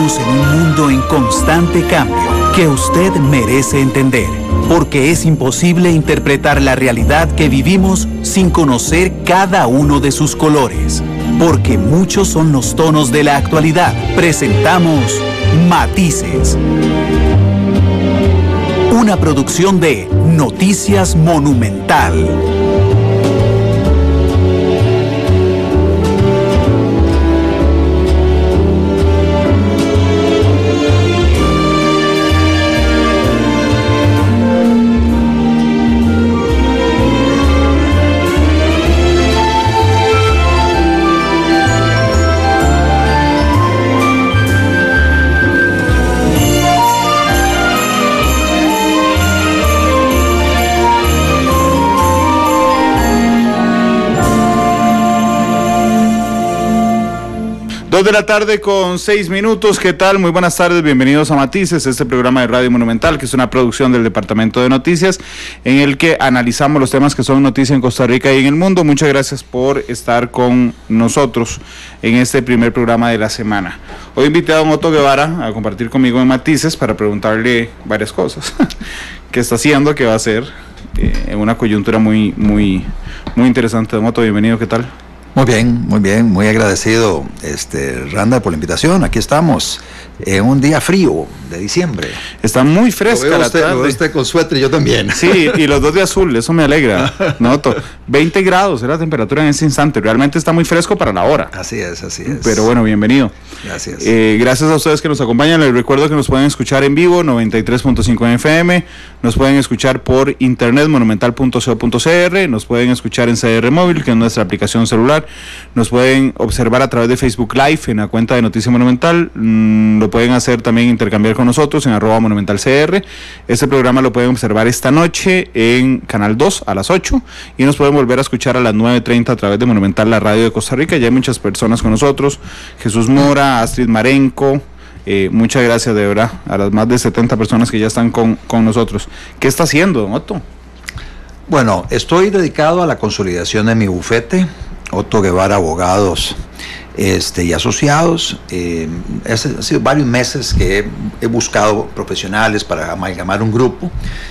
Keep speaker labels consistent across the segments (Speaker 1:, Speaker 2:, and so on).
Speaker 1: Vivimos en un mundo en constante cambio que usted merece entender, porque es imposible interpretar la realidad que vivimos sin conocer cada uno de sus colores. Porque muchos son los tonos de la actualidad. Presentamos Matices. Una producción de Noticias Monumental.
Speaker 2: De la tarde con 6 minutos, ¿qué tal? Muy buenas tardes, bienvenidos a Matices, este programa de Radio Monumental, que es una producción del Departamento de Noticias, en el que analizamos los temas que son noticia en Costa Rica y en el mundo. Muchas gracias por estar con nosotros en este primer programa de la semana. Hoy invité a don Otto Guevara a compartir conmigo en Matices para preguntarle varias cosas. ¿Qué está haciendo? ¿Qué va a hacer? En una coyuntura muy interesante. Don Otto, bienvenido, ¿qué tal?
Speaker 3: Muy bien, muy agradecido, Randa, por la invitación. Aquí estamos en un día frío de diciembre.
Speaker 2: Está muy fresca la tarde.
Speaker 3: Lo veo usted con suéter y yo también.
Speaker 2: Sí, y los dos de azul, eso me alegra. Noto, 20 grados es la temperatura en este instante. Realmente está muy fresco para la hora.
Speaker 3: Así es.
Speaker 2: Pero bueno, bienvenido.
Speaker 3: Gracias.
Speaker 2: Gracias a ustedes que nos acompañan. Les recuerdo que nos pueden escuchar en vivo, 93.5 en FM. Nos pueden escuchar por internet, monumental.co.cr. Nos pueden escuchar en CR Móvil, que es nuestra aplicación celular. Nos pueden observar a través de Facebook Live en la cuenta de Noticia Monumental. Lo pueden hacer también, intercambiar con nosotros en @monumentalcr. Este programa lo pueden observar esta noche en Canal 2 a las 8 y nos pueden volver a escuchar a las 9:30 a través de Monumental, la radio de Costa Rica. Ya hay muchas personas con nosotros: Jesús Mora, Astrid Marenco. Muchas gracias de verdad a las más de 70 personas que ya están con nosotros. ¿Qué está haciendo, don Otto?
Speaker 3: Bueno, estoy dedicado a la consolidación de mi bufete, Otto Guevara Abogados y Asociados. Ha sido varios meses que he buscado profesionales para amalgamar un grupo,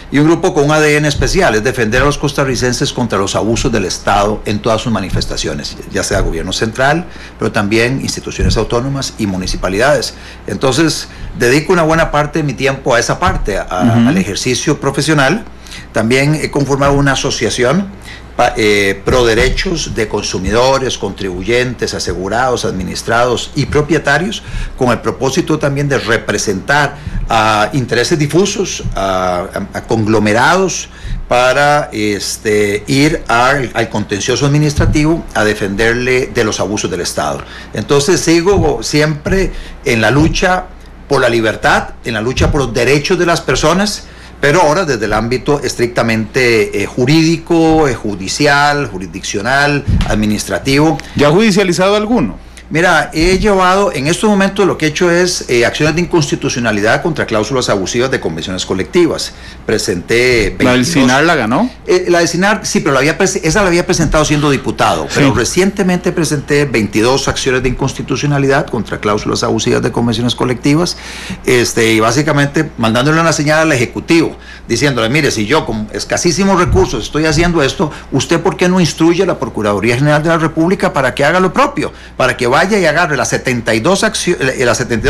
Speaker 3: y un grupo con un ADN especial: es defender a los costarricenses contra los abusos del Estado en todas sus manifestaciones, ya sea gobierno central, pero también instituciones autónomas y municipalidades. Entonces, dedico una buena parte de mi tiempo a esa parte, al ejercicio profesional. También he conformado una asociación pro derechos de consumidores, contribuyentes, asegurados, administrados y propietarios, con el propósito también de representar a intereses difusos, a conglomerados, para ir al contencioso administrativo a defenderle de los abusos del Estado. Entonces sigo siempre en la lucha por la libertad, en la lucha por los derechos de las personas, pero ahora desde el ámbito estrictamente jurídico, judicial, jurisdiccional, administrativo.
Speaker 2: ¿Ya ha judicializado alguno?
Speaker 3: Mira, he llevado, en estos momentos lo que he hecho es acciones de inconstitucionalidad contra cláusulas abusivas de convenciones colectivas. Presenté 22.
Speaker 2: ¿La del CINAR la ganó?
Speaker 3: La del CINAR, sí, pero esa la había presentado siendo diputado. Sí. Pero recientemente presenté 22 acciones de inconstitucionalidad contra cláusulas abusivas de convenciones colectivas, y básicamente mandándole una señal al Ejecutivo, diciéndole: mire, si yo con escasísimos recursos estoy haciendo esto, ¿usted por qué no instruye a la Procuraduría General de la República para que haga lo propio? Para que vaya y agarre las 72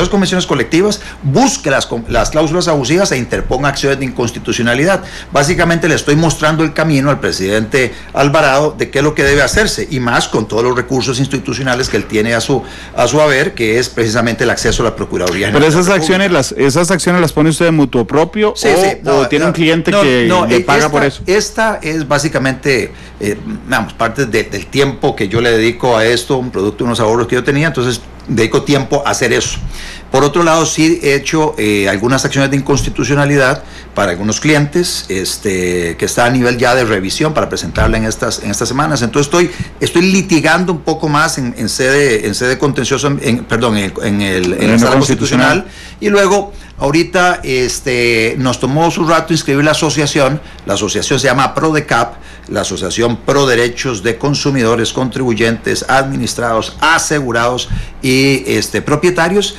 Speaker 3: convenciones colectivas, busque las cláusulas abusivas e interponga acciones de inconstitucionalidad. Básicamente le estoy mostrando el camino al presidente Alvarado de qué es lo que debe hacerse, y más con todos los recursos institucionales que él tiene a su haber, que es precisamente el acceso a la Procuraduría General.
Speaker 2: Pero esas acciones las pone usted de mutuo propio, o tiene un cliente que le paga por eso.
Speaker 3: Esta es básicamente parte del tiempo que yo le dedico a esto, un producto de unos ahorros que yo tenía, entonces dedico tiempo a hacer eso. Por otro lado, sí he hecho algunas acciones de inconstitucionalidad para algunos clientes, que está a nivel ya de revisión para presentarla en estas semanas. Entonces estoy litigando un poco más en sede contenciosa, en la sala constitucional. Y luego, ahorita nos tomó su rato inscribir la asociación. La asociación se llama PRODECAP, la Asociación Pro Derechos de Consumidores, Contribuyentes, Administrados, Asegurados y propietarios.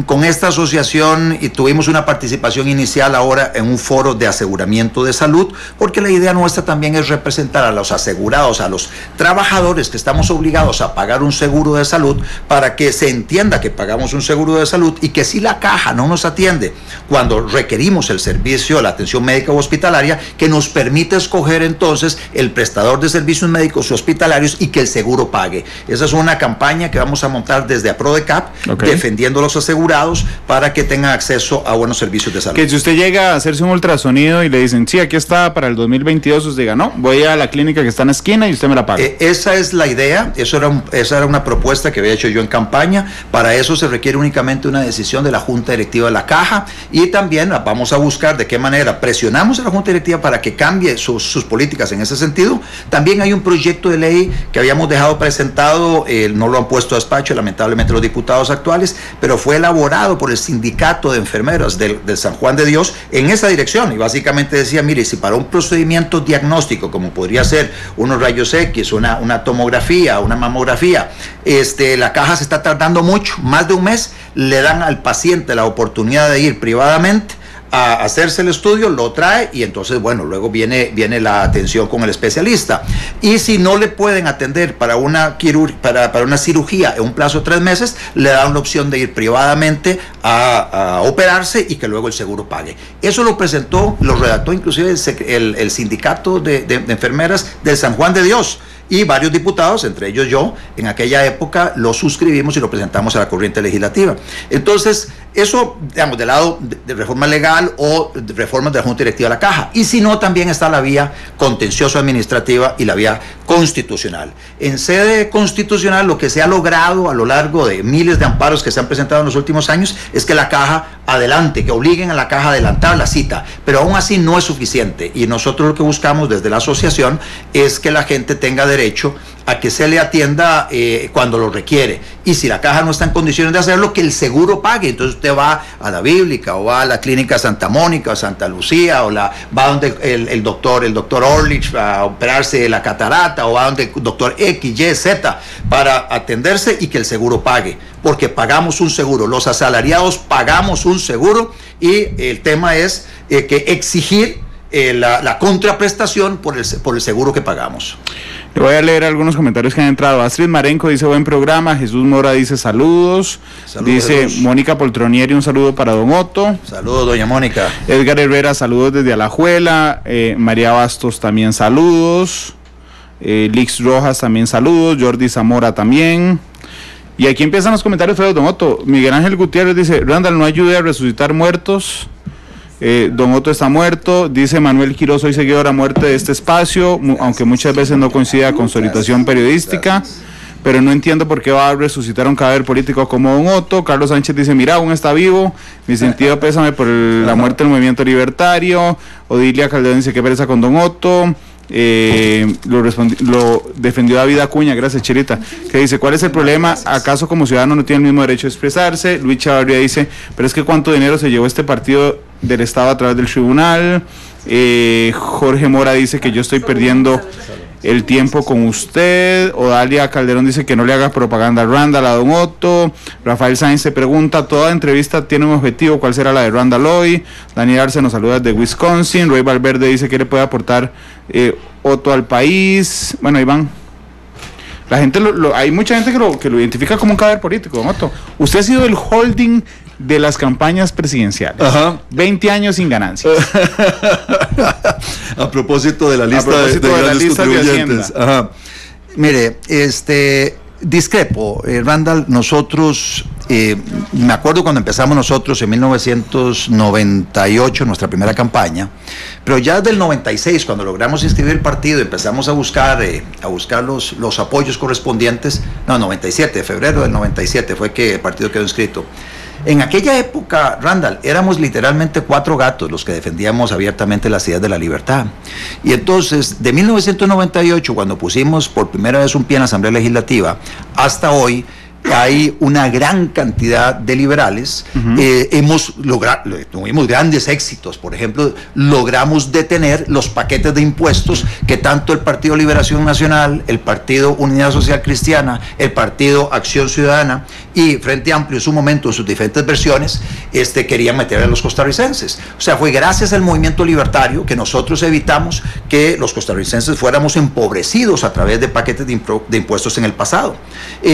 Speaker 3: Con esta asociación tuvimos una participación inicial ahora en un foro de aseguramiento de salud, porque la idea nuestra también es representar a los asegurados, a los trabajadores que estamos obligados a pagar un seguro de salud, para que se entienda que pagamos un seguro de salud y que si la caja no nos atiende cuando requerimos el servicio, la atención médica o hospitalaria, que nos permite escoger entonces el prestador de servicios médicos o hospitalarios y que el seguro pague. Esa es una campaña que vamos a montar desde APRODECAP, defendiendo a los asegurados para que tengan acceso a buenos servicios de salud.
Speaker 2: Que si usted llega a hacerse un ultrasonido y le dicen, sí, aquí está para el 2022, usted diga, no, voy a la clínica que está en la esquina y usted me la paga.
Speaker 3: Esa es la idea, esa era una propuesta que había hecho yo en campaña. Para eso se requiere únicamente una decisión de la Junta Directiva de la Caja, y también vamos a buscar de qué manera presionamos a la Junta Directiva para que cambie sus políticas en ese sentido. También hay un proyecto de ley que habíamos dejado presentado, no lo han puesto a despacho lamentablemente los diputados actuales, pero fue elaborado por el Sindicato de Enfermeras del San Juan de Dios en esa dirección, y básicamente decía, mire, si para un procedimiento diagnóstico como podría ser unos rayos X, una tomografía, una mamografía, la caja se está tardando mucho, más de un mes, le dan al paciente la oportunidad de ir privadamente a hacerse el estudio, lo trae y entonces, bueno, luego viene la atención con el especialista. Y si no le pueden atender para una cirugía en un plazo de 3 meses, le dan la opción de ir privadamente a operarse y que luego el seguro pague. Eso lo redactó inclusive el Sindicato de Enfermeras del San Juan de Dios. Y varios diputados, entre ellos yo, en aquella época lo suscribimos y lo presentamos a la corriente legislativa. Entonces, eso, digamos, del lado de reforma legal o de reformas de la Junta Directiva de la Caja. Y si no, también está la vía contencioso-administrativa y la vía constitucional. En sede constitucional, lo que se ha logrado a lo largo de miles de amparos que se han presentado en los últimos años es que la Caja adelante, que obliguen a la Caja a adelantar la cita, pero aún así no es suficiente, y nosotros lo que buscamos desde la asociación es que la gente tenga derecho a que se le atienda cuando lo requiere, y si la Caja no está en condiciones de hacerlo, que el seguro pague. Entonces usted va a la Bíblica o va a la Clínica Santa Mónica o Santa Lucía, o va donde el doctor Orlich a operarse la catarata, o va donde el doctor X, Y, Z para atenderse, y que el seguro pague, porque pagamos un seguro, los asalariados pagamos un seguro, y el tema es que exigir la contraprestación por el seguro que pagamos.
Speaker 2: Le voy a leer algunos comentarios que han entrado. Astrid Marenco dice buen programa, Jesús Mora dice saludos, dice Jesús. Mónica Poltronieri, un saludo para don Otto.
Speaker 3: Saludos, doña Mónica.
Speaker 2: Edgar Herrera, saludos desde Alajuela. María Bastos también saludos. Lix Rojas también saludos. Jordi Zamora también. Y aquí empiezan los comentarios feos, don Otto. Miguel Ángel Gutiérrez dice, Randall, no ayude a resucitar muertos. Don Otto está muerto, dice Manuel Quiroz, soy seguidor a muerte de este espacio, aunque muchas veces no coincida con su orientación periodística, pero no entiendo por qué va a resucitar un cadáver político como Don Otto. Carlos Sánchez dice, mira, aún está vivo, mi sentido pésame por la muerte del movimiento libertario. Odilia Calderón dice, qué pereza con Don Otto. Lo defendió David Acuña, gracias Chirita, que dice, ¿cuál es el problema? ¿Acaso como ciudadano no tiene el mismo derecho a expresarse? Luis Chavarría dice, pero es que ¿cuánto dinero se llevó este partido del Estado a través del tribunal? Jorge Mora dice que yo estoy perdiendo el tiempo con usted. Odalia Calderón dice que no le haga propaganda a Randall, a Don Otto. Rafael Sáenz se pregunta, toda entrevista tiene un objetivo, ¿cuál será la de Randall hoy? Daniel Arce nos saluda desde Wisconsin. Roy Valverde dice que le puede aportar Otto al país. Bueno, Iván, la gente hay mucha gente que lo identifica como un cadáver político, Don Otto. Usted ha sido el holding de las campañas presidenciales. Ajá. 20 años sin ganancias.
Speaker 3: A propósito de la lista de contribuyentes. Ajá. Mire, discrepo, Randall, nosotros, me acuerdo cuando empezamos nosotros en 1998, nuestra primera campaña, pero ya desde el 96, cuando logramos inscribir el partido, empezamos a buscar los apoyos correspondientes. No, 97, febrero del 97 fue que el partido quedó inscrito. En aquella época, Randall, éramos literalmente 4 gatos los que defendíamos abiertamente las ideas de la libertad. Y entonces, de 1998, cuando pusimos por primera vez un pie en la Asamblea Legislativa, hasta hoy, hay una gran cantidad de liberales. Tuvimos grandes éxitos. Por ejemplo, logramos detener los paquetes de impuestos que tanto el Partido Liberación Nacional, el Partido Unidad Social Cristiana, el Partido Acción Ciudadana y Frente Amplio en su momento, en sus diferentes versiones, querían meter a los costarricenses. O sea, fue gracias al movimiento libertario que nosotros evitamos que los costarricenses fuéramos empobrecidos a través de paquetes de impuestos en el pasado.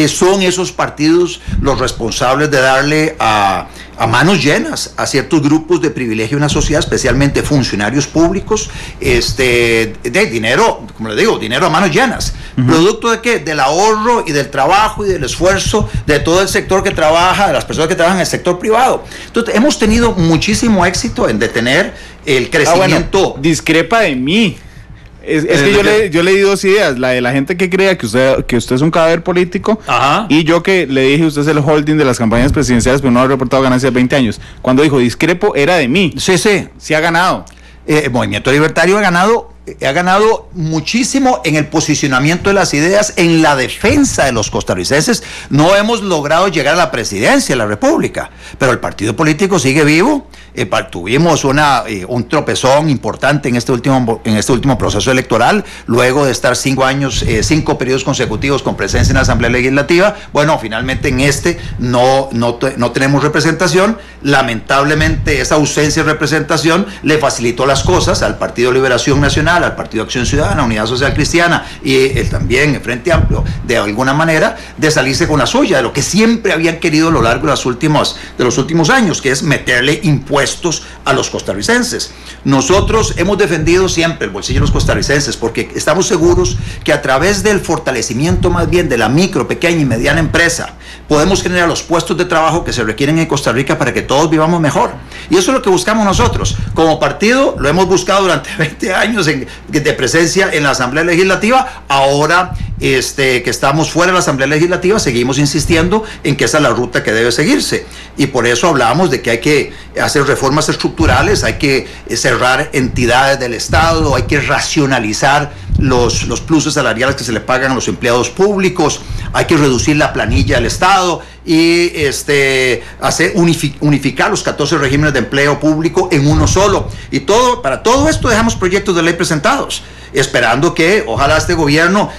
Speaker 3: Son esos partidos los responsables de darle a manos llenas a ciertos grupos de privilegio en la sociedad, especialmente funcionarios públicos, de dinero, como les digo, dinero a manos llenas. ¿Producto de qué? Del ahorro y del trabajo y del esfuerzo de todo el sector que trabaja, de las personas que trabajan en el sector privado. Entonces, hemos tenido muchísimo éxito en detener el crecimiento.
Speaker 2: Bueno, discrepa de mí. Es que yo le di dos ideas, la de la gente que crea que usted es un cadáver político. Ajá. Y yo que le dije usted es el holding de las campañas presidenciales pero no ha reportado ganancias de 20 años. Cuando dijo discrepo era de mí.
Speaker 3: Sí.
Speaker 2: Sí ha ganado.
Speaker 3: El movimiento libertario ha ganado muchísimo en el posicionamiento de las ideas, en la defensa de los costarricenses. No hemos logrado llegar a la presidencia de la República, pero el partido político sigue vivo. Tuvimos un tropezón importante en este último proceso electoral, luego de estar 5 periodos consecutivos con presencia en la Asamblea Legislativa. Bueno, finalmente en no tenemos representación. Lamentablemente esa ausencia de representación le facilitó las cosas al Partido Liberación Nacional, al Partido Acción Ciudadana, Unidad Social Cristiana y también el Frente Amplio, de alguna manera, de salirse con la suya, de lo que siempre habían querido a lo largo de los últimos años, que es meterle impuestos a los costarricenses. Nosotros hemos defendido siempre el bolsillo de los costarricenses porque estamos seguros que a través del fortalecimiento más bien de la micro, pequeña y mediana empresa podemos generar los puestos de trabajo que se requieren en Costa Rica para que todos vivamos mejor. Y eso es lo que buscamos nosotros. Como partido lo hemos buscado durante 20 años de presencia en la Asamblea Legislativa. Ahora que estamos fuera de la Asamblea Legislativa seguimos insistiendo en que esa es la ruta que debe seguirse. Y por eso hablamos de que hay que hacer reformas estructurales, hay que cerrar entidades del Estado, hay que racionalizar los pluses salariales que se le pagan a los empleados públicos, hay que reducir la planilla del Estado y unificar los 14 regímenes de empleo público en uno solo. Y para todo esto dejamos proyectos de ley presentados, esperando que ojalá este gobierno,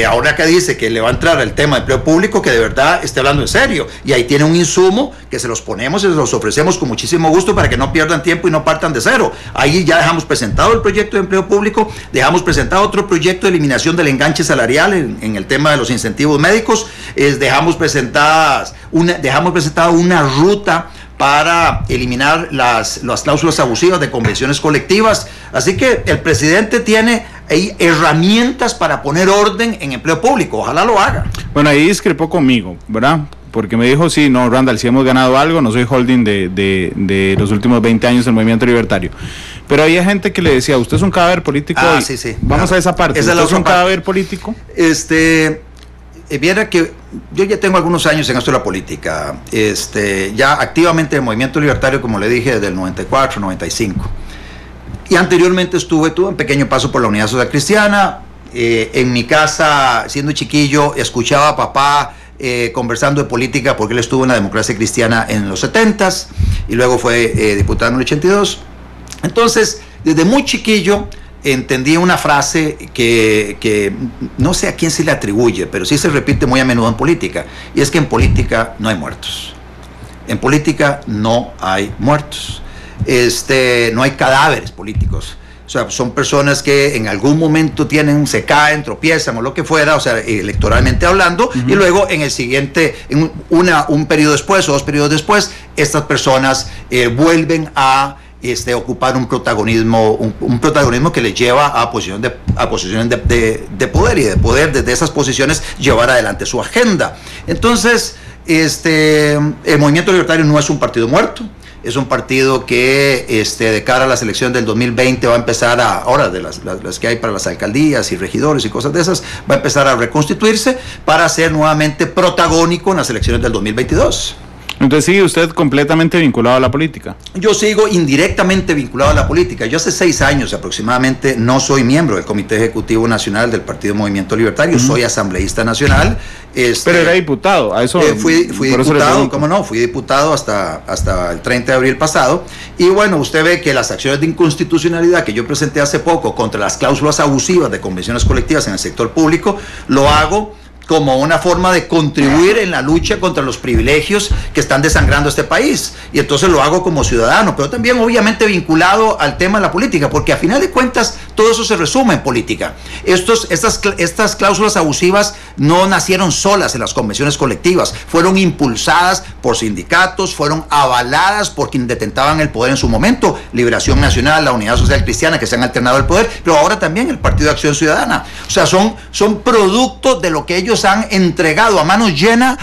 Speaker 3: ahora que dice que le va a entrar el tema de empleo público, que de verdad esté hablando en serio. Y ahí tiene un insumo que se los ponemos y se los ofrecemos con muchísimo gusto para que no pierdan tiempo y no partan de cero. Ahí ya dejamos presentado el proyecto de empleo público, dejamos presentado otro proyecto de eliminación del enganche salarial en el tema de los incentivos médicos, dejamos presentada una ruta para eliminar las cláusulas abusivas de convenciones colectivas. Así que el presidente tiene ahí herramientas para poner orden en empleo público. Ojalá lo haga.
Speaker 2: Bueno, ahí discrepó conmigo, ¿verdad? Porque me dijo, sí, no, Randall, si hemos ganado algo, no soy holding de los últimos 20 años del movimiento libertario. Pero había gente que le decía, usted es un cadáver político.
Speaker 3: Sí.
Speaker 2: Vamos a esa parte. ¿Usted es un cadáver político?
Speaker 3: Viera que yo ya tengo algunos años en esto de la política, ya activamente en el movimiento libertario, como le dije, desde el 94, 95. Y anteriormente tuve un pequeño paso por la Unidad Social Cristiana. En mi casa, siendo chiquillo, escuchaba a papá conversando de política porque él estuvo en la Democracia Cristiana en los 70s y luego fue diputado en el 82. Entonces, desde muy chiquillo entendí una frase que no sé a quién se le atribuye, pero sí se repite muy a menudo en política, y es que en política no hay muertos. En política no hay muertos. No hay cadáveres políticos. O sea, son personas que en algún momento se caen, tropiezan o lo que fuera, o sea, electoralmente hablando, y luego en el siguiente, un periodo después o 2 periodos después, estas personas vuelven a ocupar un protagonismo que les lleva a posiciones de poder, y de poder desde esas posiciones llevar adelante su agenda. Entonces, el Movimiento Libertario no es un partido muerto, es un partido que de cara a las elecciones del 2020 va a empezar ahora de las que hay para las alcaldías y regidores y cosas de esas, va a empezar a reconstituirse para ser nuevamente protagónico en las elecciones del 2022.
Speaker 2: Entonces sigue usted completamente vinculado a la política.
Speaker 3: Yo sigo indirectamente vinculado a la política. Yo hace 6 años aproximadamente no soy miembro del Comité Ejecutivo Nacional del Partido Movimiento Libertario, soy asambleísta nacional.
Speaker 2: Pero era diputado, a eso
Speaker 3: fui diputado, ¿cómo no? Fui diputado hasta el 30 de abril pasado. Y bueno, usted ve que las acciones de inconstitucionalidad que yo presenté hace poco contra las cláusulas abusivas de convenciones colectivas en el sector público, lo hago como una forma de contribuir en la lucha contra los privilegios que están desangrando este país. Y entonces lo hago como ciudadano, pero también obviamente vinculado al tema de la política, porque a final de cuentas todo eso se resume en política. Estas cláusulas abusivas no nacieron solas en las convenciones colectivas, fueron impulsadas por sindicatos, fueron avaladas por quienes detentaban el poder en su momento, Liberación Nacional, la Unidad Social Cristiana, que se han alternado el poder, pero ahora también el Partido de Acción Ciudadana. O sea, son producto de lo que ellos han entregado a manos llenas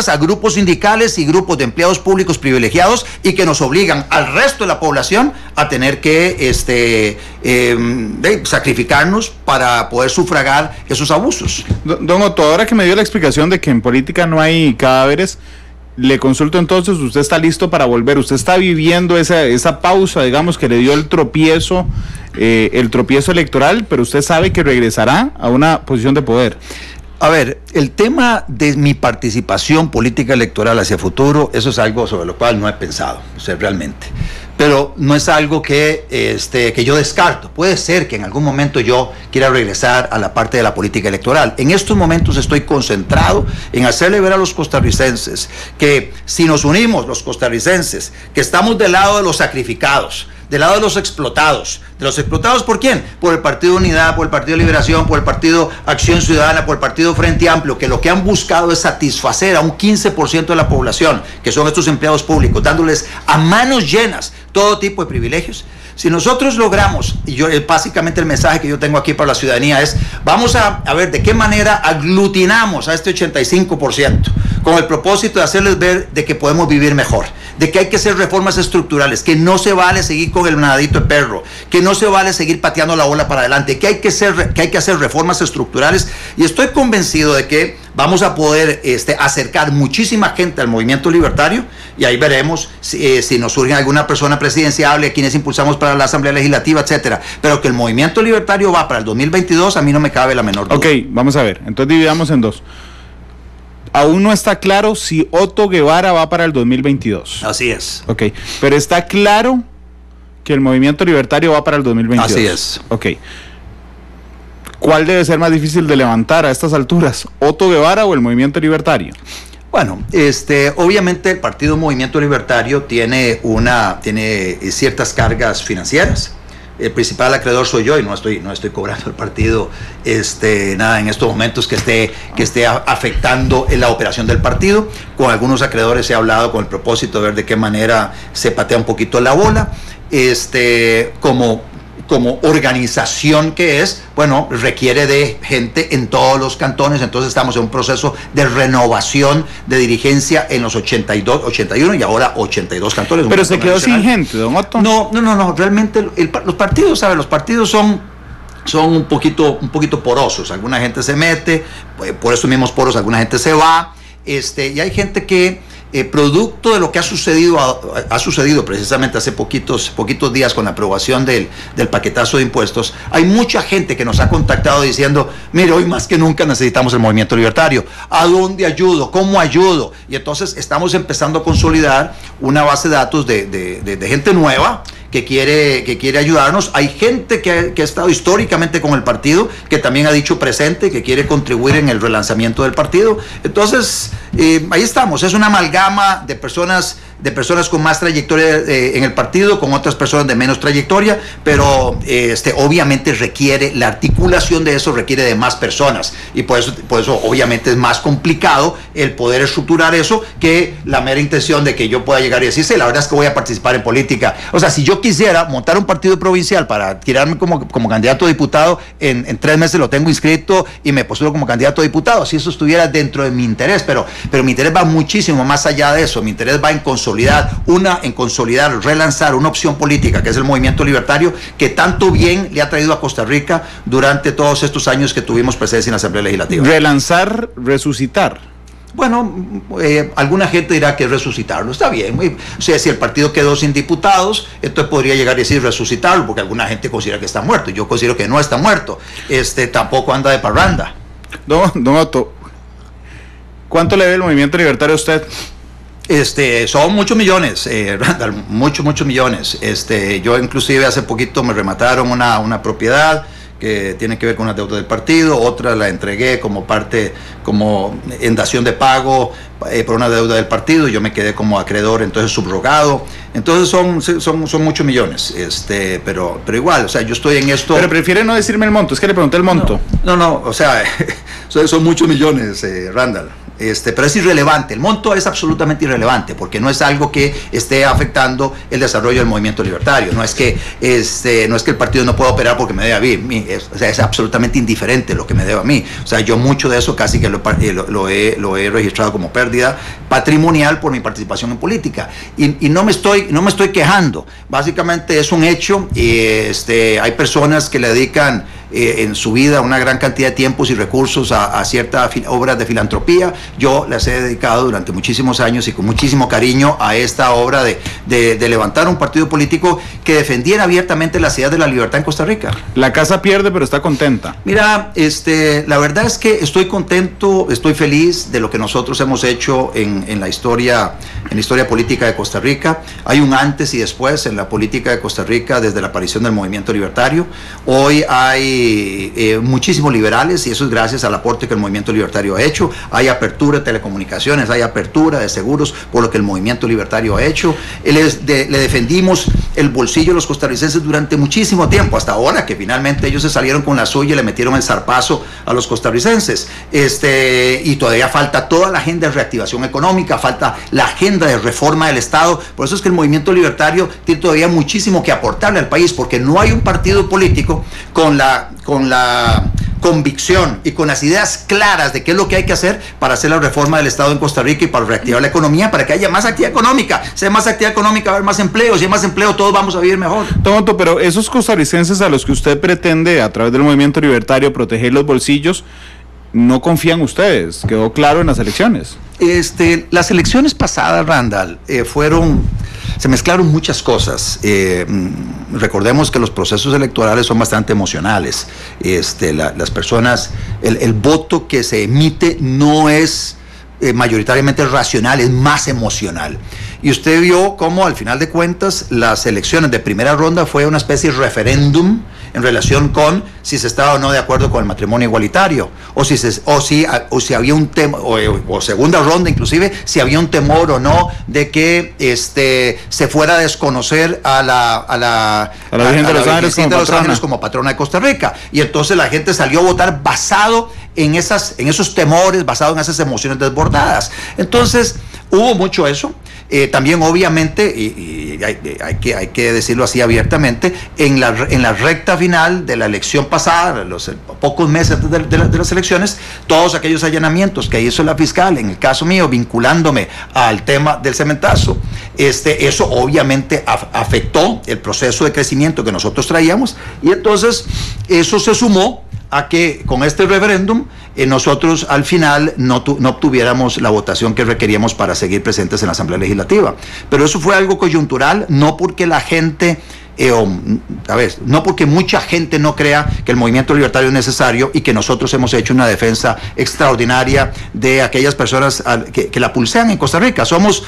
Speaker 3: a grupos sindicales y grupos de empleados públicos privilegiados, y que nos obligan al resto de la población a tener que sacrificarnos para poder sufragar esos abusos.
Speaker 2: Don Otto, ahora que me dio la explicación de que en política no hay cadáveres, le consulto entonces, ¿usted está listo para volver? ¿Usted está viviendo esa pausa, digamos, que le dio el tropiezo electoral, pero usted sabe que regresará a una posición de poder?
Speaker 3: A ver, el tema de mi participación política electoral hacia futuro, eso es algo sobre lo cual no he pensado, o sea, realmente. Pero no es algo que yo descarto. Puede ser que en algún momento yo quiera regresar a la parte de la política electoral. En estos momentos estoy concentrado en hacerle ver a los costarricenses que si nos unimos los costarricenses, que estamos del lado de los sacrificados, del lado de los explotados. ¿De los explotados por quién? Por el Partido Unidad, por el Partido Liberación, por el Partido Acción Ciudadana, por el Partido Frente Amplio, que lo que han buscado es satisfacer a un 15% de la población, que son estos empleados públicos, dándoles a manos llenas todo tipo de privilegios. Si nosotros logramos, y básicamente el mensaje que yo tengo aquí para la ciudadanía es, vamos a ver de qué manera aglutinamos a este 85%, con el propósito de hacerles ver de que podemos vivir mejor, de que hay que hacer reformas estructurales, que no se vale seguir con el nadadito de perro, que no se vale seguir pateando la bola para adelante, que hay que hacer reformas estructurales, y estoy convencido de que vamos a poder acercar muchísima gente al movimiento libertario, y ahí veremos si nos surge alguna persona presidenciable, quienes impulsamos para la Asamblea Legislativa, etcétera. Pero que el movimiento libertario va para el 2022, a mí no me cabe la menor duda.
Speaker 2: Ok, vamos a ver, entonces dividamos en dos. Aún no está claro si Otto Guevara va para el 2022.
Speaker 3: Así es.
Speaker 2: Ok, pero está claro que el movimiento libertario va para el 2022.
Speaker 3: Así es.
Speaker 2: Ok. ¿Cuál debe ser más difícil de levantar a estas alturas? ¿Otto Guevara o el movimiento libertario?
Speaker 3: Bueno, obviamente el Partido Movimiento Libertario tiene ciertas cargas financieras. El principal acreedor soy yo, y no estoy cobrando al partido nada en estos momentos que esté afectando en la operación del partido. Con algunos acreedores he hablado con el propósito de ver de qué manera se patea un poquito la bola. Como organización que es, bueno, requiere de gente en todos los cantones, entonces estamos en un proceso de renovación de dirigencia en los 82, 81 y ahora 82 cantones.
Speaker 2: Pero se quedó sin gente, don Otto.
Speaker 3: No, realmente los partidos, ¿sabe? Los partidos son un poquito porosos, alguna gente se mete, por esos mismos poros alguna gente se va, y hay gente que producto de lo que ha sucedido precisamente hace poquitos días con la aprobación del paquetazo de impuestos, hay mucha gente que nos ha contactado diciendo, mire, hoy más que nunca necesitamos el movimiento libertario, ¿a dónde ayudo? ¿Cómo ayudo? Y entonces estamos empezando a consolidar una base de datos de gente nueva que quiere ayudarnos. Hay gente que ha estado históricamente con el partido, que también ha dicho presente, que quiere contribuir en el relanzamiento del partido. Entonces, ahí estamos, es una amalgama de personas con más trayectoria en el partido, con otras personas de menos trayectoria, pero obviamente requiere, la articulación de eso requiere de más personas, y por eso obviamente es más complicado el poder estructurar eso que la mera intención de que yo pueda llegar y decirse, la verdad es que voy a participar en política. O sea, si yo quisiera montar un partido provincial para tirarme como candidato a diputado, en 3 meses lo tengo inscrito y me postulo como candidato a diputado, si eso estuviera dentro de mi interés, pero mi interés va muchísimo más allá de eso. Mi interés va en consolidar, relanzar una opción política que es el movimiento libertario, que tanto bien le ha traído a Costa Rica durante todos estos años que tuvimos presencia en la Asamblea Legislativa.
Speaker 2: Relanzar, resucitar.
Speaker 3: Bueno, alguna gente dirá que resucitarlo, está bien. O sea, si el partido quedó sin diputados, entonces podría llegar a decir resucitarlo, porque alguna gente considera que está muerto. Yo considero que no está muerto. Tampoco anda de parranda.
Speaker 2: Don Otto, ¿cuánto le debe el Movimiento Libertario a usted?
Speaker 3: Son muchos millones, Randall, muchos millones. Yo inclusive hace poquito me remataron una propiedad que tiene que ver con una deuda del partido, otra la entregué como en dación de pago por una deuda del partido, yo me quedé como acreedor, entonces subrogado. Entonces son muchos millones, pero igual, o sea, yo estoy en esto.
Speaker 2: Pero prefiere no decirme el monto, es que le pregunté el monto.
Speaker 3: No, o sea, son muchos millones, Randall. Pero es irrelevante, el monto es absolutamente irrelevante, porque no es algo que esté afectando el desarrollo del movimiento libertario, no es que el partido no pueda operar porque me debe a mí, es absolutamente indiferente lo que me debe a mí. O sea, yo mucho de eso casi que lo he registrado como pérdida patrimonial por mi participación en política, y no me estoy quejando, básicamente es un hecho. Hay personas que le dedican en su vida una gran cantidad de tiempos y recursos a ciertas obras de filantropía. Yo las he dedicado durante muchísimos años y con muchísimo cariño a esta obra de levantar un partido político que defendiera abiertamente las ideas de la libertad en Costa Rica.
Speaker 2: La casa pierde, pero está contenta.
Speaker 3: Mira, la verdad es que estoy contento, estoy feliz de lo que nosotros hemos hecho en la historia política de Costa Rica. Hay un antes y después en la política de Costa Rica desde la aparición del movimiento libertario. Hoy hay muchísimos liberales, y eso es gracias al aporte que el movimiento libertario ha hecho. Hay apertura de telecomunicaciones, hay apertura de seguros, por lo que el movimiento libertario ha hecho. Le defendimos el bolsillo a los costarricenses durante muchísimo tiempo, hasta ahora que finalmente ellos se salieron con la suya y le metieron el zarpazo a los costarricenses. Y todavía falta toda la agenda de reactivación económica, falta la agenda de reforma del Estado. Por eso es que el movimiento libertario tiene todavía muchísimo que aportarle al país, porque no hay un partido político con la convicción y con las ideas claras de qué es lo que hay que hacer para hacer la reforma del Estado en Costa Rica y para reactivar la economía, para que haya más actividad económica. Si hay más actividad económica, va a haber más empleo. Si hay más empleo, todos vamos a vivir mejor.
Speaker 2: Tonto, pero esos costarricenses a los que usted pretende, a través del movimiento libertario, proteger los bolsillos, no confían ustedes. Quedó claro en las elecciones.
Speaker 3: Las elecciones pasadas, Randall, se mezclaron muchas cosas. Recordemos que los procesos electorales son bastante emocionales. Las personas, el voto que se emite no es mayoritariamente racional, es más emocional. Y usted vio cómo al final de cuentas las elecciones de primera ronda fue una especie de referéndum en relación con si se estaba o no de acuerdo con el matrimonio igualitario, o si había un temor, o segunda ronda inclusive, si había un temor o no de que se fuera a desconocer a la
Speaker 2: Virgen de los
Speaker 3: Ángeles como patrona de Costa Rica. Y entonces la gente salió a votar basado en esos temores, basado en esas emociones desbordadas. Entonces hubo mucho eso. También obviamente, y hay que decirlo así abiertamente, en la recta final de la elección pasada, los pocos meses de las elecciones, todos aquellos allanamientos que hizo la fiscal, en el caso mío, vinculándome al tema del cementazo, eso obviamente afectó el proceso de crecimiento que nosotros traíamos, y entonces eso se sumó a que con este referéndum nosotros al final no obtuviéramos la votación que requeríamos para seguir presentes en la Asamblea Legislativa. Pero eso fue algo coyuntural, no porque la gente, no porque mucha gente no crea que el movimiento libertario es necesario y que nosotros hemos hecho una defensa extraordinaria de aquellas personas que la pulsean en Costa Rica. Somos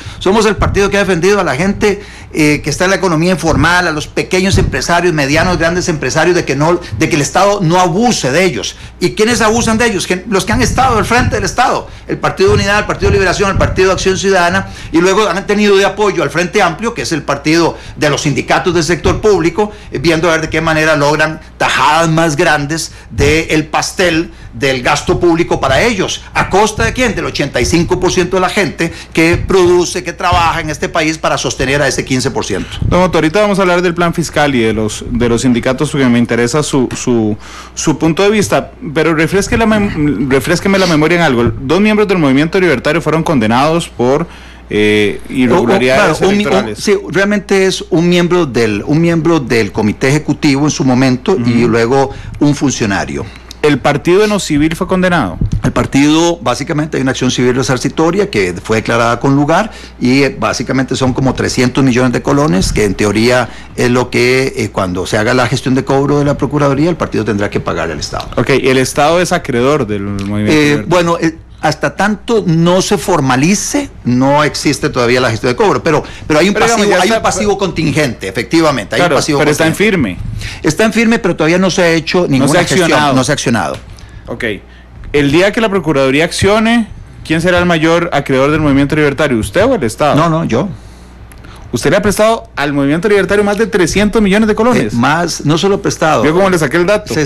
Speaker 3: el partido que ha defendido a la gente que está en la economía informal, a los pequeños empresarios, medianos, grandes empresarios, de que el Estado no abuse de ellos. ¿Y quiénes abusan de ellos? Los que han estado al frente del Estado, el Partido de Unidad, el Partido de Liberación, el Partido de Acción Ciudadana, y luego han tenido de apoyo al Frente Amplio, que es el partido de los sindicatos del sector público, viendo a ver de qué manera logran tajadas más grandes del pastel del gasto público para ellos. ¿A costa de quién? Del 85% de la gente que produce, que trabaja en este país para sostener a ese 15%.
Speaker 2: Don Otto, ahorita vamos a hablar del plan fiscal y de los sindicatos, porque me interesa su punto de vista, pero refrésqueme la memoria en algo. 2 miembros del movimiento libertario fueron condenados por irregularidades electorales.
Speaker 3: Sí, realmente es un miembro del comité ejecutivo en su momento, y luego un funcionario.
Speaker 2: ¿El partido en lo civil fue condenado?
Speaker 3: El partido, básicamente, hay una acción civil resarcitoria que fue declarada con lugar y básicamente son como 300 millones de colones, que en teoría es lo que cuando se haga la gestión de cobro de la Procuraduría, el partido tendrá que pagarle al Estado.
Speaker 2: Ok, ¿el Estado es acreedor del movimiento?
Speaker 3: Bueno, hasta tanto no se formalice, no existe todavía la gestión de cobro, pero hay un pasivo, digamos, hay un pasivo contingente, efectivamente. Hay
Speaker 2: claro,
Speaker 3: un pasivo
Speaker 2: pero
Speaker 3: contingente.
Speaker 2: está en firme.
Speaker 3: Está en firme, pero todavía no se ha hecho ninguna gestión, no se ha accionado.
Speaker 2: Ok. El día que la Procuraduría accione, ¿quién será el mayor acreedor del movimiento libertario? ¿Usted o el Estado?
Speaker 3: No, yo.
Speaker 2: Usted le ha prestado al movimiento libertario más de 300 millones de colones.
Speaker 3: Más, no solo prestado.
Speaker 2: Yo como le saqué el dato.
Speaker 3: Sí.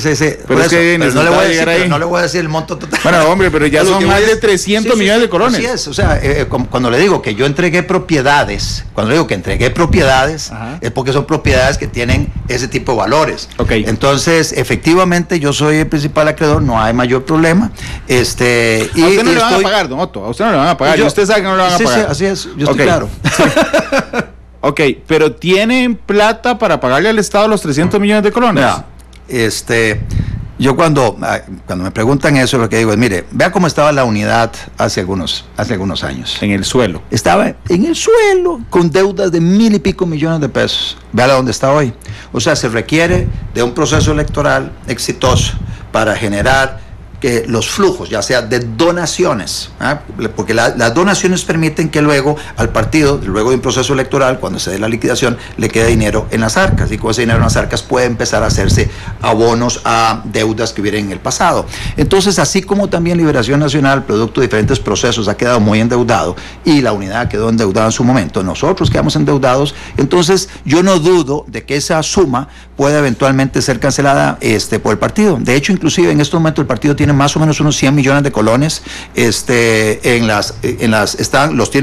Speaker 2: Pero es que
Speaker 3: no le voy a decir el monto total.
Speaker 2: Bueno, hombre, pero ya son más de 300 millones de colones.
Speaker 3: Así es, o sea, cuando le digo que yo entregué propiedades, es porque son propiedades que tienen ese tipo de valores.
Speaker 2: Okay.
Speaker 3: Entonces, efectivamente, yo soy el principal acreedor, no hay mayor problema.
Speaker 2: A usted no le van a pagar, don Otto, a usted no le van a pagar, y usted sabe que no le van a pagar.
Speaker 3: Sí, así es, yo estoy claro.
Speaker 2: Ok, pero ¿tienen plata para pagarle al Estado los 300 millones de colones?
Speaker 3: Mira, yo cuando me preguntan eso, lo que digo es, mire, vea cómo estaba la unidad hace algunos años.
Speaker 2: En el suelo.
Speaker 3: Estaba en el suelo, con deudas de 1,000 y pico millones de pesos. Vea dónde está hoy. O sea, se requiere de un proceso electoral exitoso para generar que los flujos, ya sea de donaciones, porque las donaciones permiten que luego al partido, luego de un proceso electoral, cuando se dé la liquidación, le quede dinero en las arcas, y con ese dinero en las arcas puede empezar a hacerse abonos a deudas que hubieran en el pasado. Entonces, así como también Liberación Nacional, producto de diferentes procesos, ha quedado muy endeudado, y la unidad quedó endeudada en su momento, nosotros quedamos endeudados, entonces yo no dudo de que esa suma pueda eventualmente ser cancelada por el partido. De hecho, inclusive en este momento el partido tiene más o menos unos 100 millones de colones, los tiene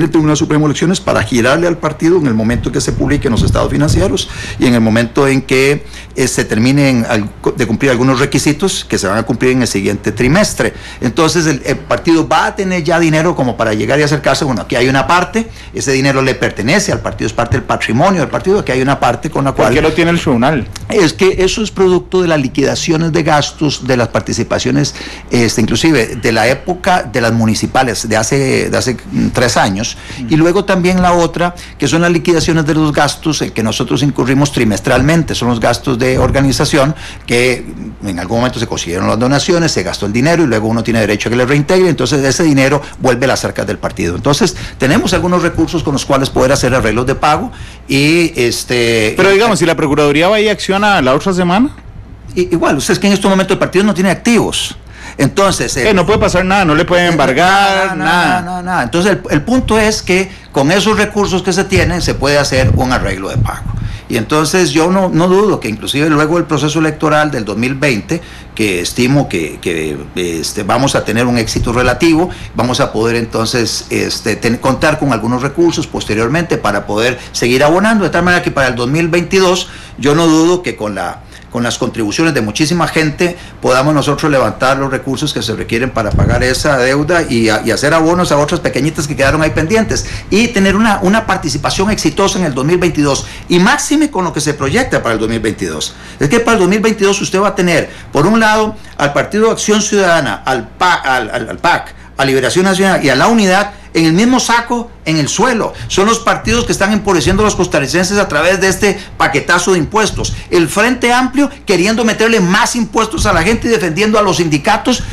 Speaker 3: el Tribunal Supremo de Elecciones para girarle al partido en el momento que se publiquen los estados financieros y en el momento en que se terminen de cumplir algunos requisitos que se van a cumplir en el siguiente trimestre. Entonces el partido va a tener ya dinero como para llegar y acercarse. Bueno, aquí hay una parte, ese dinero le pertenece al partido, es parte del patrimonio del partido, aquí hay una parte con la cual...
Speaker 2: ¿Por qué lo tiene el tribunal?
Speaker 3: Es que eso es producto de las liquidaciones de gastos, de las participaciones, inclusive de la época de las municipales de hace 3 años, y luego también la otra, que son las liquidaciones de los gastos en que nosotros incurrimos trimestralmente, son los gastos de organización, que en algún momento se consiguieron las donaciones, se gastó el dinero y luego uno tiene derecho a que le reintegre, entonces ese dinero vuelve a las arcas del partido. Entonces tenemos algunos recursos con los cuales poder hacer arreglos de pago y
Speaker 2: Pero digamos, si la Procuraduría va y acciona la otra semana.
Speaker 3: Igual, usted es que en este momento el partido no tiene activos. Entonces...
Speaker 2: no puede pasar nada, no le pueden embargar,
Speaker 3: nada. Entonces el punto es que con esos recursos que se tienen se puede hacer un arreglo de pago. Y entonces yo no dudo que inclusive luego del proceso electoral del 2020, que estimo que vamos a tener un éxito relativo, vamos a poder entonces contar con algunos recursos posteriormente para poder seguir abonando, de tal manera que para el 2022 yo no dudo que con las contribuciones de muchísima gente podamos nosotros levantar los recursos que se requieren para pagar esa deuda y hacer abonos a otras pequeñitas que quedaron ahí pendientes y tener una participación exitosa en el 2022 y máxime con lo que se proyecta para el 2022. Es que para el 2022 usted va a tener, por un lado, al Partido de Acción Ciudadana, al PAC, a Liberación Nacional y a la Unidad en el mismo saco, en el suelo. Son los partidos que están empobreciendo a los costarricenses a través de este paquetazo de impuestos. El Frente Amplio queriendo meterle más impuestos a la gente y defendiendo a los sindicatos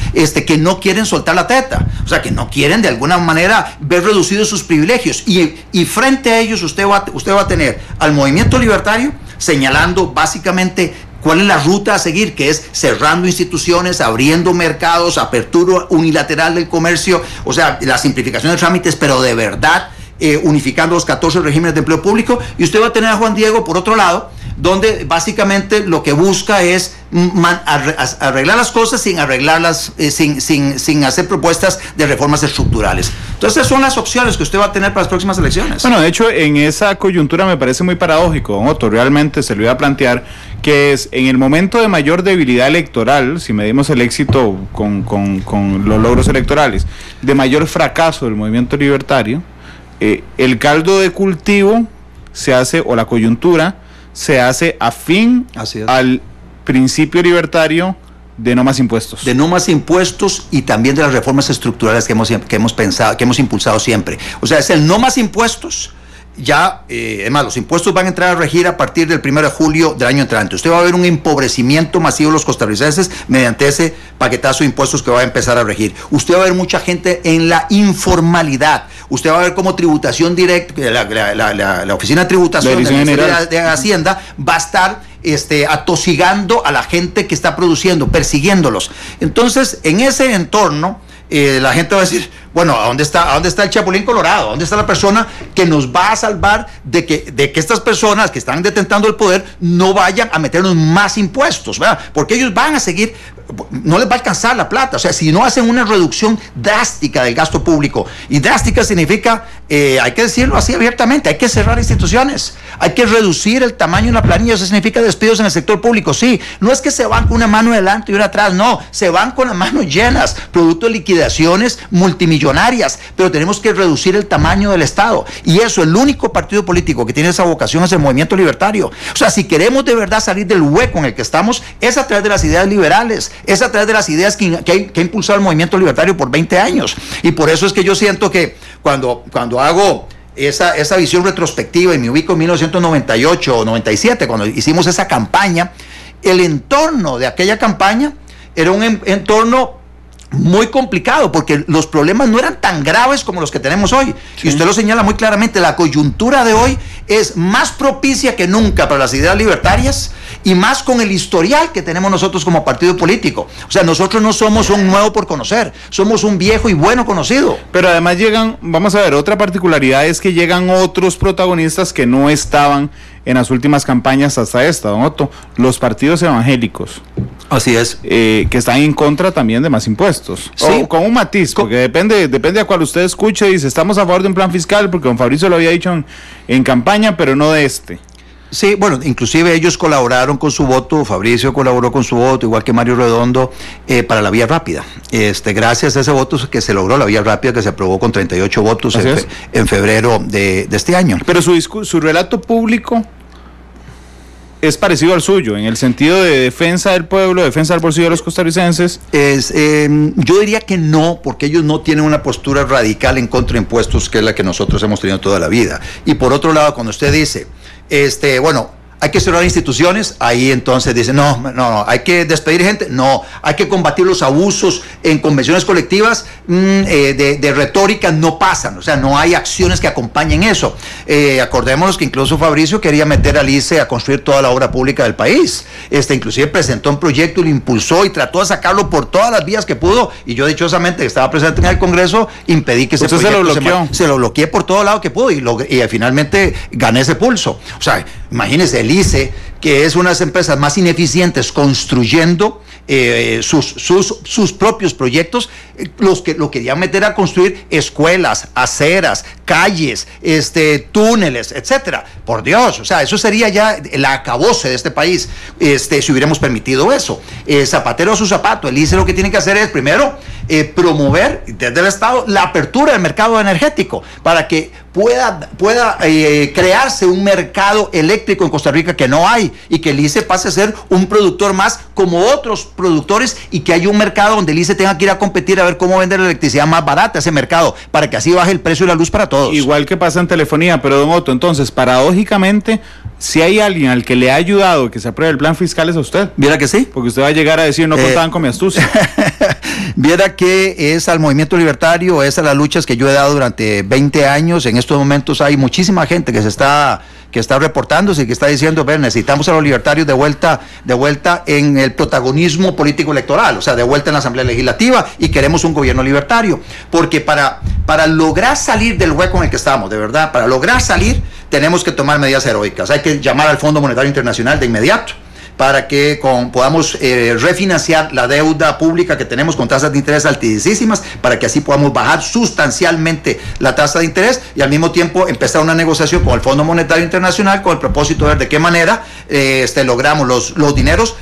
Speaker 3: que no quieren soltar la teta. O sea, que no quieren de alguna manera ver reducidos sus privilegios. Y frente a ellos usted va a tener al movimiento libertario señalando básicamente cuál es la ruta a seguir, que es cerrando instituciones, abriendo mercados, apertura unilateral del comercio, o sea, la simplificación de trámites, pero de verdad, unificando los 14 regímenes de empleo público. Y usted va a tener a Juan Diego, por otro lado, donde básicamente lo que busca es arreglar las cosas sin arreglarlas, sin hacer propuestas de reformas estructurales. Entonces esas son las opciones que usted va a tener para las próximas elecciones.
Speaker 2: Bueno, de hecho, en esa coyuntura me parece muy paradójico, don Otto, realmente se lo iba a plantear, que es en el momento de mayor debilidad electoral, si medimos el éxito con los logros electorales, de mayor fracaso del movimiento libertario, el caldo de cultivo se hace, o la coyuntura, se hace afín al principio libertario de no más impuestos.
Speaker 3: De no más impuestos y también de las reformas estructurales que hemos impulsado siempre. O sea, es el no más impuestos. Ya, además, los impuestos van a entrar a regir a partir del 1 de julio del año entrante. Usted va a ver un empobrecimiento masivo de los costarricenses mediante ese paquetazo de impuestos que va a empezar a regir. Usted va a ver mucha gente en la informalidad. Usted va a ver cómo tributación directa, la Oficina de Tributación de Hacienda va a estar atosigando a la gente que está produciendo, persiguiéndolos. Entonces, en ese entorno, la gente va a decir, bueno, ¿a dónde está el Chapulín Colorado? ¿Dónde está la persona que nos va a salvar de que estas personas que están detentando el poder no vayan a meternos más impuestos, ¿verdad? Porque ellos van a seguir, no les va a alcanzar la plata. O sea, si no hacen una reducción drástica del gasto público, y drástica significa, hay que decirlo así abiertamente, hay que cerrar instituciones, hay que reducir el tamaño de una planilla. Eso significa despidos en el sector público, sí. No es que se van con una mano adelante y una atrás, no, se van con las manos llenas, producto de liquidaciones multimillonarias, pero tenemos que reducir el tamaño del Estado, y eso, el único partido político que tiene esa vocación es el Movimiento Libertario. O sea, si queremos de verdad salir del hueco en el que estamos, es a través de las ideas liberales, es a través de las ideas que ha impulsado el Movimiento Libertario por 20 años, y por eso es que yo siento que cuando hago esa visión retrospectiva y me ubico en 1998 o 97, cuando hicimos esa campaña, el entorno de aquella campaña era un entorno muy complicado, porque los problemas no eran tan graves como los que tenemos hoy. Sí. Y usted lo señala muy claramente, la coyuntura de hoy es más propicia que nunca para las ideas libertarias, y más con el historial que tenemos nosotros como partido político. O sea, nosotros no somos un nuevo por conocer, somos un viejo y bueno conocido.
Speaker 2: Pero además llegan, vamos a ver, otra particularidad es que llegan otros protagonistas que no estaban en las últimas campañas hasta esta, don Otto, los partidos evangélicos.
Speaker 3: Así es.
Speaker 2: Que están en contra también de más impuestos.
Speaker 3: Sí.
Speaker 2: O con un matiz, porque depende a cuál usted escuche. Dice, estamos a favor de un plan fiscal, porque don Fabricio lo había dicho en campaña, pero no de este.
Speaker 3: Sí, bueno, inclusive ellos colaboraron con su voto, Fabricio colaboró con su voto, igual que Mario Redondo, para la vía rápida. Gracias a ese voto que se logró, la vía rápida, que se aprobó con 38 votos en febrero de este año.
Speaker 2: Pero su relato público es parecido al suyo, en el sentido de defensa del pueblo, defensa del bolsillo de los costarricenses.
Speaker 3: Yo diría que no, porque ellos no tienen una postura radical en contra de impuestos, que es la que nosotros hemos tenido toda la vida. Y por otro lado, cuando usted dice, bueno, hay que cerrar instituciones, ahí entonces dicen, no, hay que despedir gente, no, hay que combatir los abusos en convenciones colectivas, de retórica no pasan, o sea, no hay acciones que acompañen eso. Acordémonos que incluso Fabricio quería meter al ICE a construir toda la obra pública del país, inclusive presentó un proyecto y lo impulsó y trató de sacarlo por todas las vías que pudo, y yo dichosamente, que estaba presente en el Congreso, impedí que ese proyecto se lo bloqueé por todo lado que pudo, y finalmente gané ese pulso. O sea, imagínense, el ICE, que es una de las empresas más ineficientes construyendo sus propios proyectos, lo querían meter a construir escuelas, aceras, calles, túneles, etcétera. Por Dios, o sea, eso sería ya el acabose de este país, si hubiéramos permitido eso. Zapatero a su zapato. El ICE lo que tiene que hacer es, primero, promover desde el Estado la apertura del mercado energético, para que pueda crearse un mercado eléctrico en Costa Rica que no hay, y que el ICE pase a ser un productor más como otros productores, y que haya un mercado donde el ICE tenga que ir a competir a ver cómo vender la electricidad más barata a ese mercado, para que así baje el precio de la luz para todos.
Speaker 2: Igual que pasa en telefonía, pero don Otto, entonces, paradójicamente, si hay alguien al que le ha ayudado que se apruebe el plan fiscal, es a usted.
Speaker 3: ¿Viera que sí?
Speaker 2: Porque usted va a llegar a decir, no contaban con mi astucia.
Speaker 3: Viera que es al Movimiento Libertario, es a las luchas que yo he dado durante 20 años. En estos momentos hay muchísima gente que está reportándose y que está diciendo, necesitamos a los libertarios de vuelta en el protagonismo político electoral, o sea, de vuelta en la Asamblea Legislativa, y queremos un gobierno libertario, porque para lograr salir del hueco en el que estamos, de verdad, para lograr salir, tenemos que tomar medidas heroicas. Hay que llamar al Fondo Monetario Internacional de inmediato, para que podamos refinanciar la deuda pública que tenemos con tasas de interés altísimas, para que así podamos bajar sustancialmente la tasa de interés, y al mismo tiempo empezar una negociación con el Fondo Monetario Internacional con el propósito de ver de qué manera logramos los dineros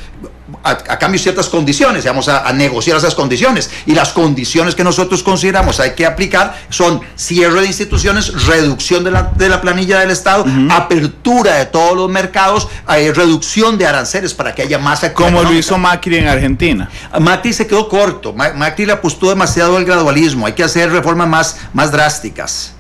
Speaker 3: a cambio de ciertas condiciones, vamos a negociar esas condiciones, y las condiciones que nosotros consideramos hay que aplicar son cierre de instituciones, reducción de la planilla del Estado, apertura de todos los mercados, reducción de aranceles para que haya más actividad
Speaker 2: como
Speaker 3: económica.
Speaker 2: lo hizo Macri en Argentina.
Speaker 3: Macri se quedó corto, Macri le apostó demasiado al gradualismo, hay que hacer reformas más drásticas.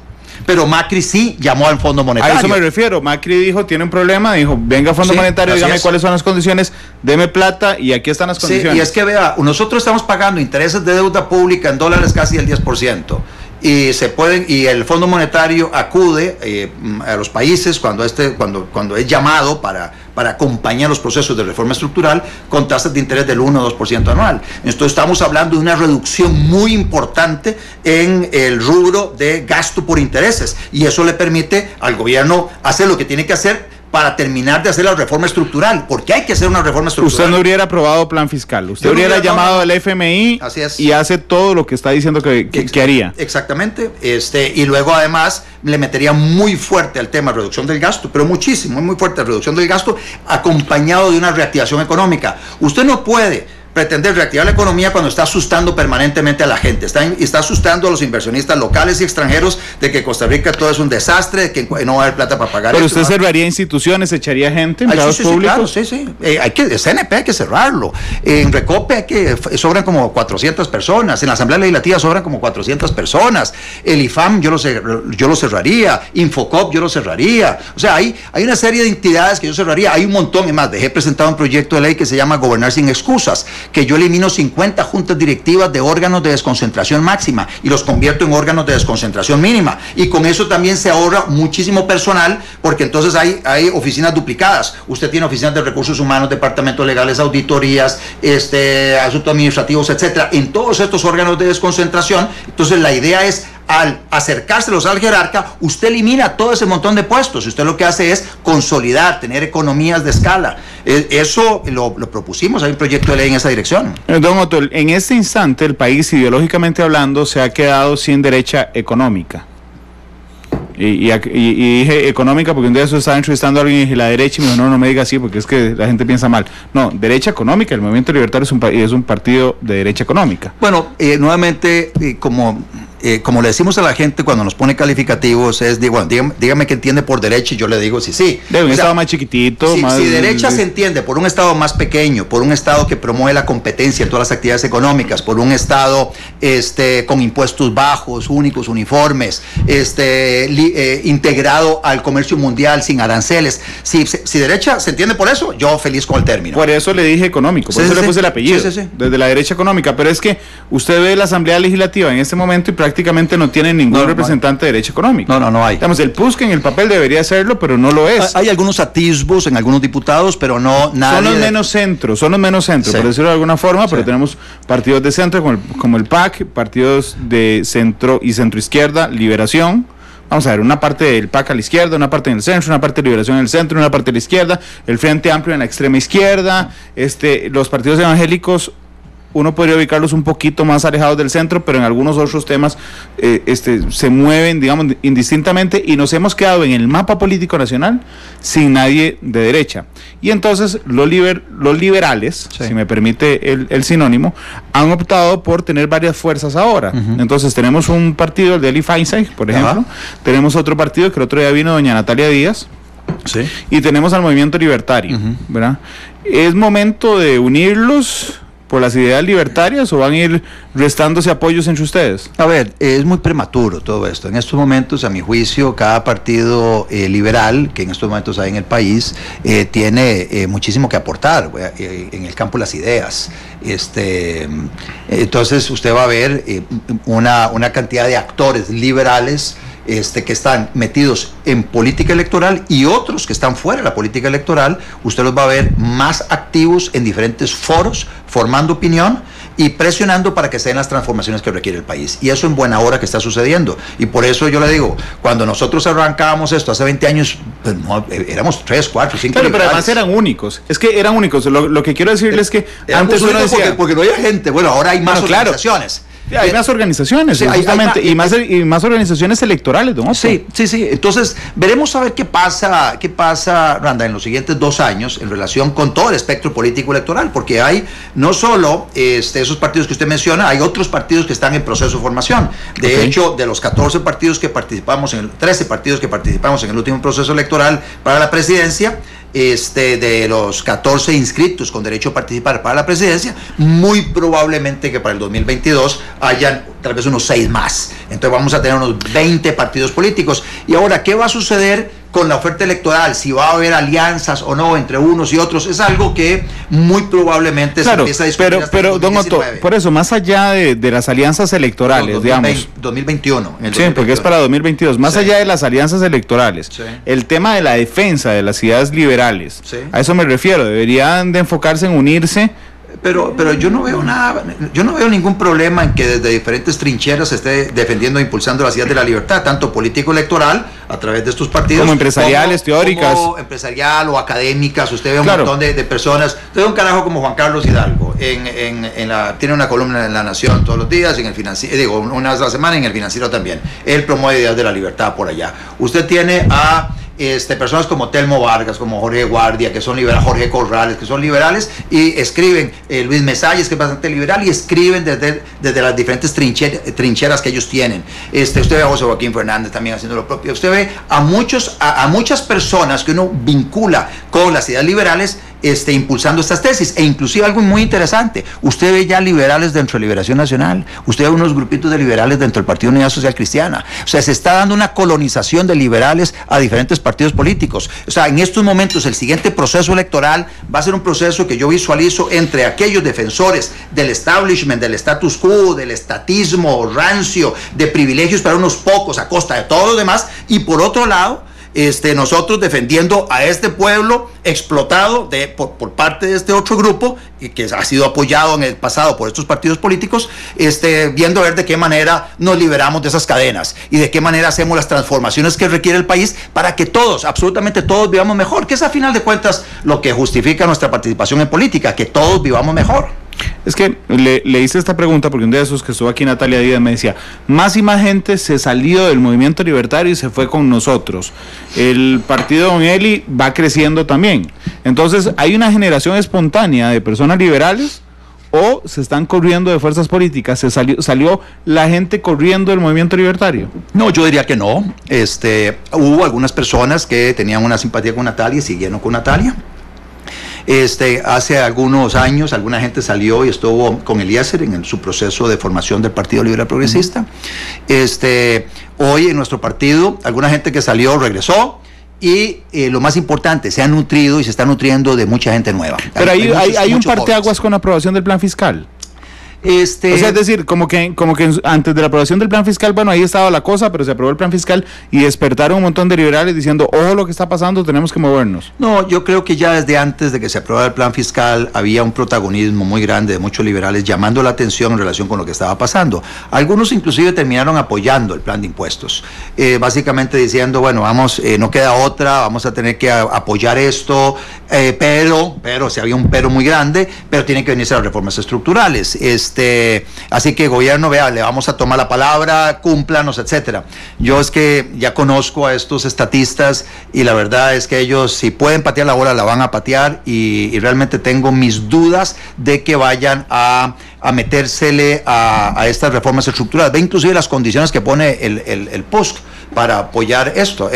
Speaker 3: Pero Macri sí llamó al Fondo Monetario.
Speaker 2: A eso me refiero. Macri dijo, tiene un problema, dijo, venga al Fondo Monetario, dígame cuáles son las condiciones, deme plata y aquí están las condiciones.
Speaker 3: Sí, y es que vea, nosotros estamos pagando intereses de deuda pública en dólares casi el 10%. Y el Fondo Monetario acude a los países cuando es llamado para acompañar los procesos de reforma estructural con tasas de interés del 1 o 2% anual. Entonces estamos hablando de una reducción muy importante en el rubro de gasto por intereses, y eso le permite al gobierno hacer lo que tiene que hacer para terminar de hacer la reforma estructural, porque hay que hacer una reforma estructural.
Speaker 2: Usted no hubiera aprobado plan fiscal, usted hubiera llamado al FMI y hace todo lo que está diciendo que haría.
Speaker 3: Exactamente, y luego además le metería muy fuerte al tema de reducción del gasto, pero muchísimo, muy fuerte reducción del gasto, acompañado de una reactivación económica. Usted no puede pretender reactivar la economía cuando está asustando permanentemente a la gente, está asustando a los inversionistas locales y extranjeros de que Costa Rica todo es un desastre, de que no va a haber plata para pagar.
Speaker 2: Pero usted cerraría instituciones, echaría gente, empleados públicos.
Speaker 3: Sí. CNP hay que cerrarlo. En Recope sobran como 400 personas. En la Asamblea Legislativa sobran como 400 personas. El IFAM yo lo cerraría. Infocop yo lo cerraría. O sea, hay una serie de entidades que yo cerraría. Hay un montón. Es más, dejé presentado un proyecto de ley que se llama Gobernar sin excusas, que yo elimino 50 juntas directivas de órganos de desconcentración máxima y los convierto en órganos de desconcentración mínima, y con eso también se ahorra muchísimo personal, porque entonces hay oficinas duplicadas. Usted tiene oficinas de recursos humanos, departamentos legales, auditorías, asuntos administrativos, etcétera, en todos estos órganos de desconcentración. Entonces la idea es, al acercárselos al jerarca, usted elimina todo ese montón de puestos. Usted lo que hace es consolidar, tener economías de escala. Eso lo propusimos, hay un proyecto de ley en esa dirección.
Speaker 2: Don Otto, en este instante el país, ideológicamente hablando, se ha quedado sin derecha económica. Y dije económica porque un día eso estaba entrevistando a alguien y dije la derecha, y me dijo, no me diga así porque es que la gente piensa mal. No, derecha económica, el Movimiento Libertario es un partido de derecha económica.
Speaker 3: Bueno, nuevamente, como le decimos a la gente cuando nos pone calificativos, es, dígame qué entiende por derecha, y yo le digo sí.
Speaker 2: De un estado más chiquitito.
Speaker 3: Si derecha se entiende por un estado más pequeño, por un estado que promueve la competencia en todas las actividades económicas, por un estado con impuestos bajos, únicos, uniformes, integrado al comercio mundial sin aranceles. Si derecha se entiende por eso, yo feliz con el término.
Speaker 2: Por eso le dije económico, por eso le puse el apellido, desde la derecha económica. Pero es que usted ve la Asamblea Legislativa en este momento y prácticamente no tiene ningún representante de derecha económica.
Speaker 3: No hay.
Speaker 2: Digamos, el PUSC en el papel debería serlo, pero no lo es.
Speaker 3: Hay algunos atisbos en algunos diputados, pero no nadie.
Speaker 2: Son los menos centros, por decirlo de alguna forma, pero tenemos partidos de centro como el PAC, partidos de centro y centroizquierda, Liberación. Vamos a ver, una parte del PAC a la izquierda, una parte en el centro, una parte de Liberación en el centro, una parte de la izquierda, el Frente Amplio en la extrema izquierda, los partidos evangélicos. Uno podría ubicarlos un poquito más alejados del centro, pero en algunos otros temas se mueven, digamos, indistintamente, y nos hemos quedado en el mapa político nacional sin nadie de derecha. Y entonces los liberales, si me permite el sinónimo, han optado por tener varias fuerzas ahora. Entonces tenemos un partido, el de Eli Feinstein, por ejemplo, tenemos otro partido que el otro día vino doña Natalia Díaz, y tenemos al Movimiento Libertario, ¿verdad? ¿Es momento de unirlos por las ideas libertarias o van a ir restándose apoyos entre ustedes?
Speaker 3: A ver, es muy prematuro todo esto. En estos momentos, a mi juicio, cada partido liberal que en estos momentos hay en el país tiene muchísimo que aportar en el campo de las ideas. Entonces usted va a ver una cantidad de actores liberales que están metidos en política electoral, y otros que están fuera de la política electoral. Usted los va a ver más activos en diferentes foros, formando opinión y presionando para que se den las transformaciones que requiere el país. Y eso en buena hora que está sucediendo. Y por eso yo le digo, cuando nosotros arrancábamos esto hace 20 años, pues no, éramos 3, 4, 5
Speaker 2: pero además eran únicos. Es que eran únicos. Lo que quiero decirles es que antes uno decía...
Speaker 3: Porque no había gente. Bueno, ahora hay más organizaciones.
Speaker 2: Hay más organizaciones, justamente, y más organizaciones electorales, don Otto.
Speaker 3: Sí. Entonces, veremos a ver qué pasa, Randa, en los siguientes 2 años en relación con todo el espectro político electoral, porque hay no solo esos partidos que usted menciona, hay otros partidos que están en proceso de formación. De hecho, de los 13 partidos que participamos en el último proceso electoral para la presidencia, de los 14 inscritos con derecho a participar para la presidencia, muy probablemente que para el 2022 hayan tal vez unos 6 más. Entonces vamos a tener unos 20 partidos políticos. Y ahora, ¿qué va a suceder con la oferta electoral? Si va a haber alianzas o no entre unos y otros, es algo que muy probablemente se empieza a discutir.
Speaker 2: Pero don Otto, por eso, más allá de las alianzas electorales, digamos
Speaker 3: 2021.
Speaker 2: Sí, porque es para 2022. Más allá de las alianzas electorales, el tema de la defensa de las ideas liberales, a eso me refiero, deberían de enfocarse en unirse.
Speaker 3: Pero yo no veo nada, yo no veo ningún problema en que desde diferentes trincheras se esté defendiendo e impulsando las ideas de la libertad, tanto político-electoral, a través de estos partidos,
Speaker 2: como empresariales, teóricas,
Speaker 3: como empresarial o académicas. Usted ve un montón de personas. Usted ve un carajo como Juan Carlos Hidalgo, tiene una columna en La Nación todos los días, en el Financiero, una vez a la semana, en el Financiero también. Él promueve ideas de la libertad por allá. Usted tiene a personas como Telmo Vargas, como Jorge Guardia, que son liberales, Jorge Corrales, que son liberales, y escriben, Luis Mesalles, que es bastante liberal, y escriben desde las diferentes trincheras que ellos tienen. Usted ve a José Joaquín Fernández también haciendo lo propio. Usted ve a muchas personas que uno vincula con las ideas liberales, impulsando estas tesis, e inclusive algo muy interesante, usted ve ya liberales dentro de Liberación Nacional, usted ve unos grupitos de liberales dentro del Partido Unidad Social Cristiana. O sea, se está dando una colonización de liberales a diferentes partidos políticos. O sea, en estos momentos el siguiente proceso electoral va a ser un proceso que yo visualizo entre aquellos defensores del establishment, del status quo, del estatismo rancio, de privilegios para unos pocos a costa de todos los demás, y por otro lado, nosotros defendiendo a este pueblo explotado por parte de este otro grupo, y que ha sido apoyado en el pasado por estos partidos políticos, viendo a ver de qué manera nos liberamos de esas cadenas y de qué manera hacemos las transformaciones que requiere el país para que todos, absolutamente todos, vivamos mejor, que es a final de cuentas lo que justifica nuestra participación en política, que todos vivamos mejor.
Speaker 2: Es que le hice esta pregunta porque un día de esos que estuvo aquí Natalia Díaz me decía, más y más gente se salió del movimiento libertario y se fue con nosotros. El partido de Don Eli va creciendo también. Entonces, ¿hay una generación espontánea de personas liberales o se están corriendo de fuerzas políticas? ¿Salió la gente corriendo del movimiento libertario?
Speaker 3: No, yo diría que no. Hubo algunas personas que tenían una simpatía con Natalia y siguieron con Natalia. Hace algunos años alguna gente salió y estuvo con Eliezer en su proceso de formación del Partido Liberal Progresista. Hoy en nuestro partido alguna gente que salió regresó, y lo más importante, se ha nutrido y se está nutriendo de mucha gente nueva.
Speaker 2: Pero hay un parteaguas con la aprobación del plan fiscal. O sea, es decir, como que antes de la aprobación del plan fiscal, bueno, ahí estaba la cosa, pero se aprobó el plan fiscal y despertaron un montón de liberales diciendo, ojo lo que está pasando, tenemos que movernos.
Speaker 3: No, yo creo que ya desde antes de que se aprobara el plan fiscal había un protagonismo muy grande de muchos liberales llamando la atención en relación con lo que estaba pasando. Algunos inclusive terminaron apoyando el plan de impuestos, básicamente diciendo, bueno, no queda otra, vamos a tener que apoyar esto, pero si había un pero muy grande, pero tienen que venirse las reformas estructurales. Así que gobierno, vea, le vamos a tomar la palabra, cúmplanos, etcétera. Yo es que ya conozco a estos estatistas y la verdad es que ellos, si pueden patear la bola, la van a patear, y realmente tengo mis dudas de que vayan a metérsele a estas reformas estructurales. Ve inclusive las condiciones que pone el POSC para apoyar esto.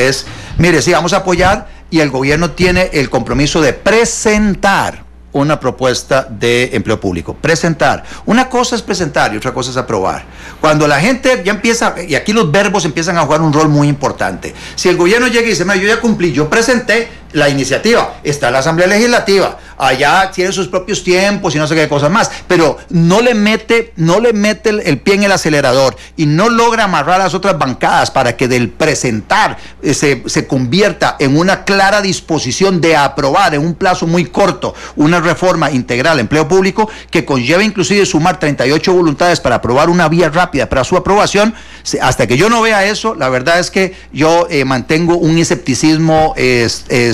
Speaker 3: Mire, sí, vamos a apoyar, y el gobierno tiene el compromiso de presentar una propuesta de empleo público. Presentar. Una cosa es presentar y otra cosa es aprobar. Cuando la gente ya empieza, y aquí los verbos empiezan a jugar un rol muy importante. Si el gobierno llega y dice, yo ya cumplí, yo presenté la iniciativa, está en la Asamblea Legislativa, allá tiene sus propios tiempos y no sé qué cosas más, pero no le mete el pie en el acelerador y no logra amarrar a las otras bancadas para que del presentar se convierta en una clara disposición de aprobar en un plazo muy corto una reforma integral de empleo público que conlleva inclusive sumar 38 voluntades para aprobar una vía rápida para su aprobación. Hasta que yo no vea eso, la verdad es que yo mantengo un escepticismo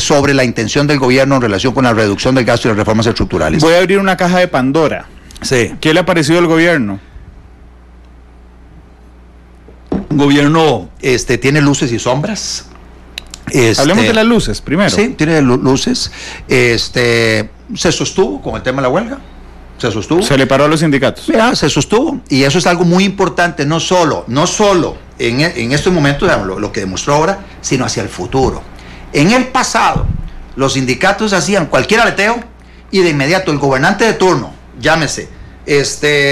Speaker 3: sobre la intención del gobierno en relación con la reducción del gasto y las reformas estructurales.
Speaker 2: Voy a abrir una caja de Pandora.
Speaker 3: Sí.
Speaker 2: ¿Qué le ha parecido al gobierno?
Speaker 3: Un gobierno tiene luces y sombras.
Speaker 2: Hablemos de las luces primero.
Speaker 3: Sí, tiene luces. Se sostuvo con el tema de la huelga. Se sostuvo.
Speaker 2: Se le paró a los sindicatos.
Speaker 3: Mira, se sostuvo. Y eso es algo muy importante, no solo en estos momentos, digamos, lo que demostró ahora, sino hacia el futuro. En el pasado, los sindicatos hacían cualquier aleteo y de inmediato el gobernante de turno, llámese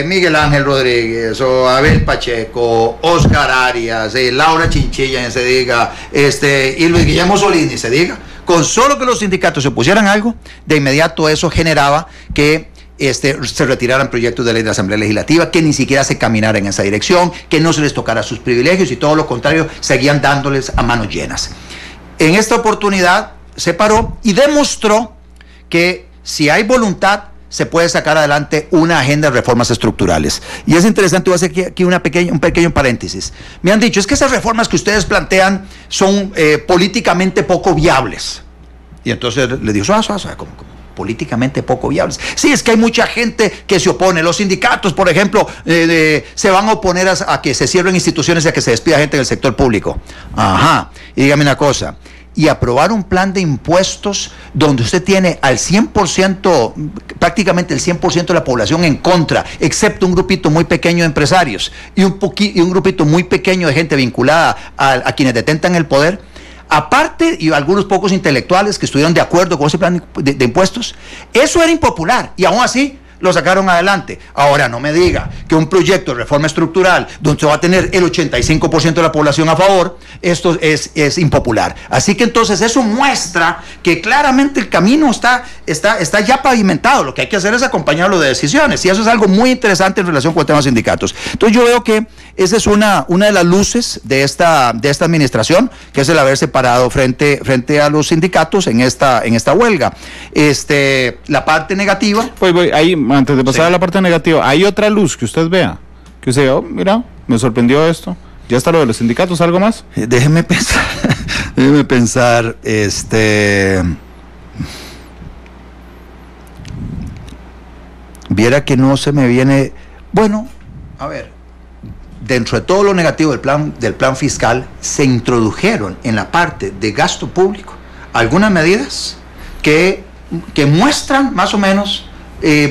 Speaker 3: Miguel Ángel Rodríguez o Abel Pacheco, Oscar Arias, Laura Chinchilla, se diga, y Luis Guillermo Solini, se diga, con solo que los sindicatos se pusieran algo, de inmediato eso generaba que se retiraran proyectos de ley de la Asamblea Legislativa, que ni siquiera se caminara en esa dirección, que no se les tocara sus privilegios y todo lo contrario, seguían dándoles a manos llenas. En esta oportunidad se paró y demostró que si hay voluntad se puede sacar adelante una agenda de reformas estructurales. Y es interesante, voy a hacer aquí un pequeño paréntesis. Me han dicho, es que esas reformas que ustedes plantean son políticamente poco viables. Y entonces le digo, ¿cómo? Políticamente poco viables. Sí, es que hay mucha gente que se opone. Los sindicatos, por ejemplo, se van a oponer a que se cierren instituciones y a que se despida gente del sector público. Ajá. Y dígame una cosa. Y aprobar un plan de impuestos donde usted tiene al 100%, prácticamente el 100% de la población en contra, excepto un grupito muy pequeño de empresarios y un grupito muy pequeño de gente vinculada a quienes detentan el poder. Aparte, y algunos pocos intelectuales que estuvieron de acuerdo con ese plan de impuestos, eso era impopular y aún así lo sacaron adelante. Ahora no me diga que un proyecto de reforma estructural donde se va a tener el 85% de la población a favor, esto es impopular. Así que entonces eso muestra que claramente el camino está ya pavimentado. Lo que hay que hacer es acompañarlo de decisiones y eso es algo muy interesante en relación con el tema de sindicatos. Entonces yo veo que esa es una de las luces de esta administración, que es el haberse parado frente a los sindicatos en esta huelga. La parte negativa.
Speaker 2: Pues ahí, antes de pasar a la parte negativa, ¿hay otra luz que usted vea? Que usted diga, mira, me sorprendió esto. ¿Ya está lo de los sindicatos? ¿Algo más?
Speaker 3: Déjeme pensar, viera que no se me viene. Bueno, a ver, dentro de todo lo negativo del plan fiscal, se introdujeron en la parte de gasto público algunas medidas que muestran más o menos,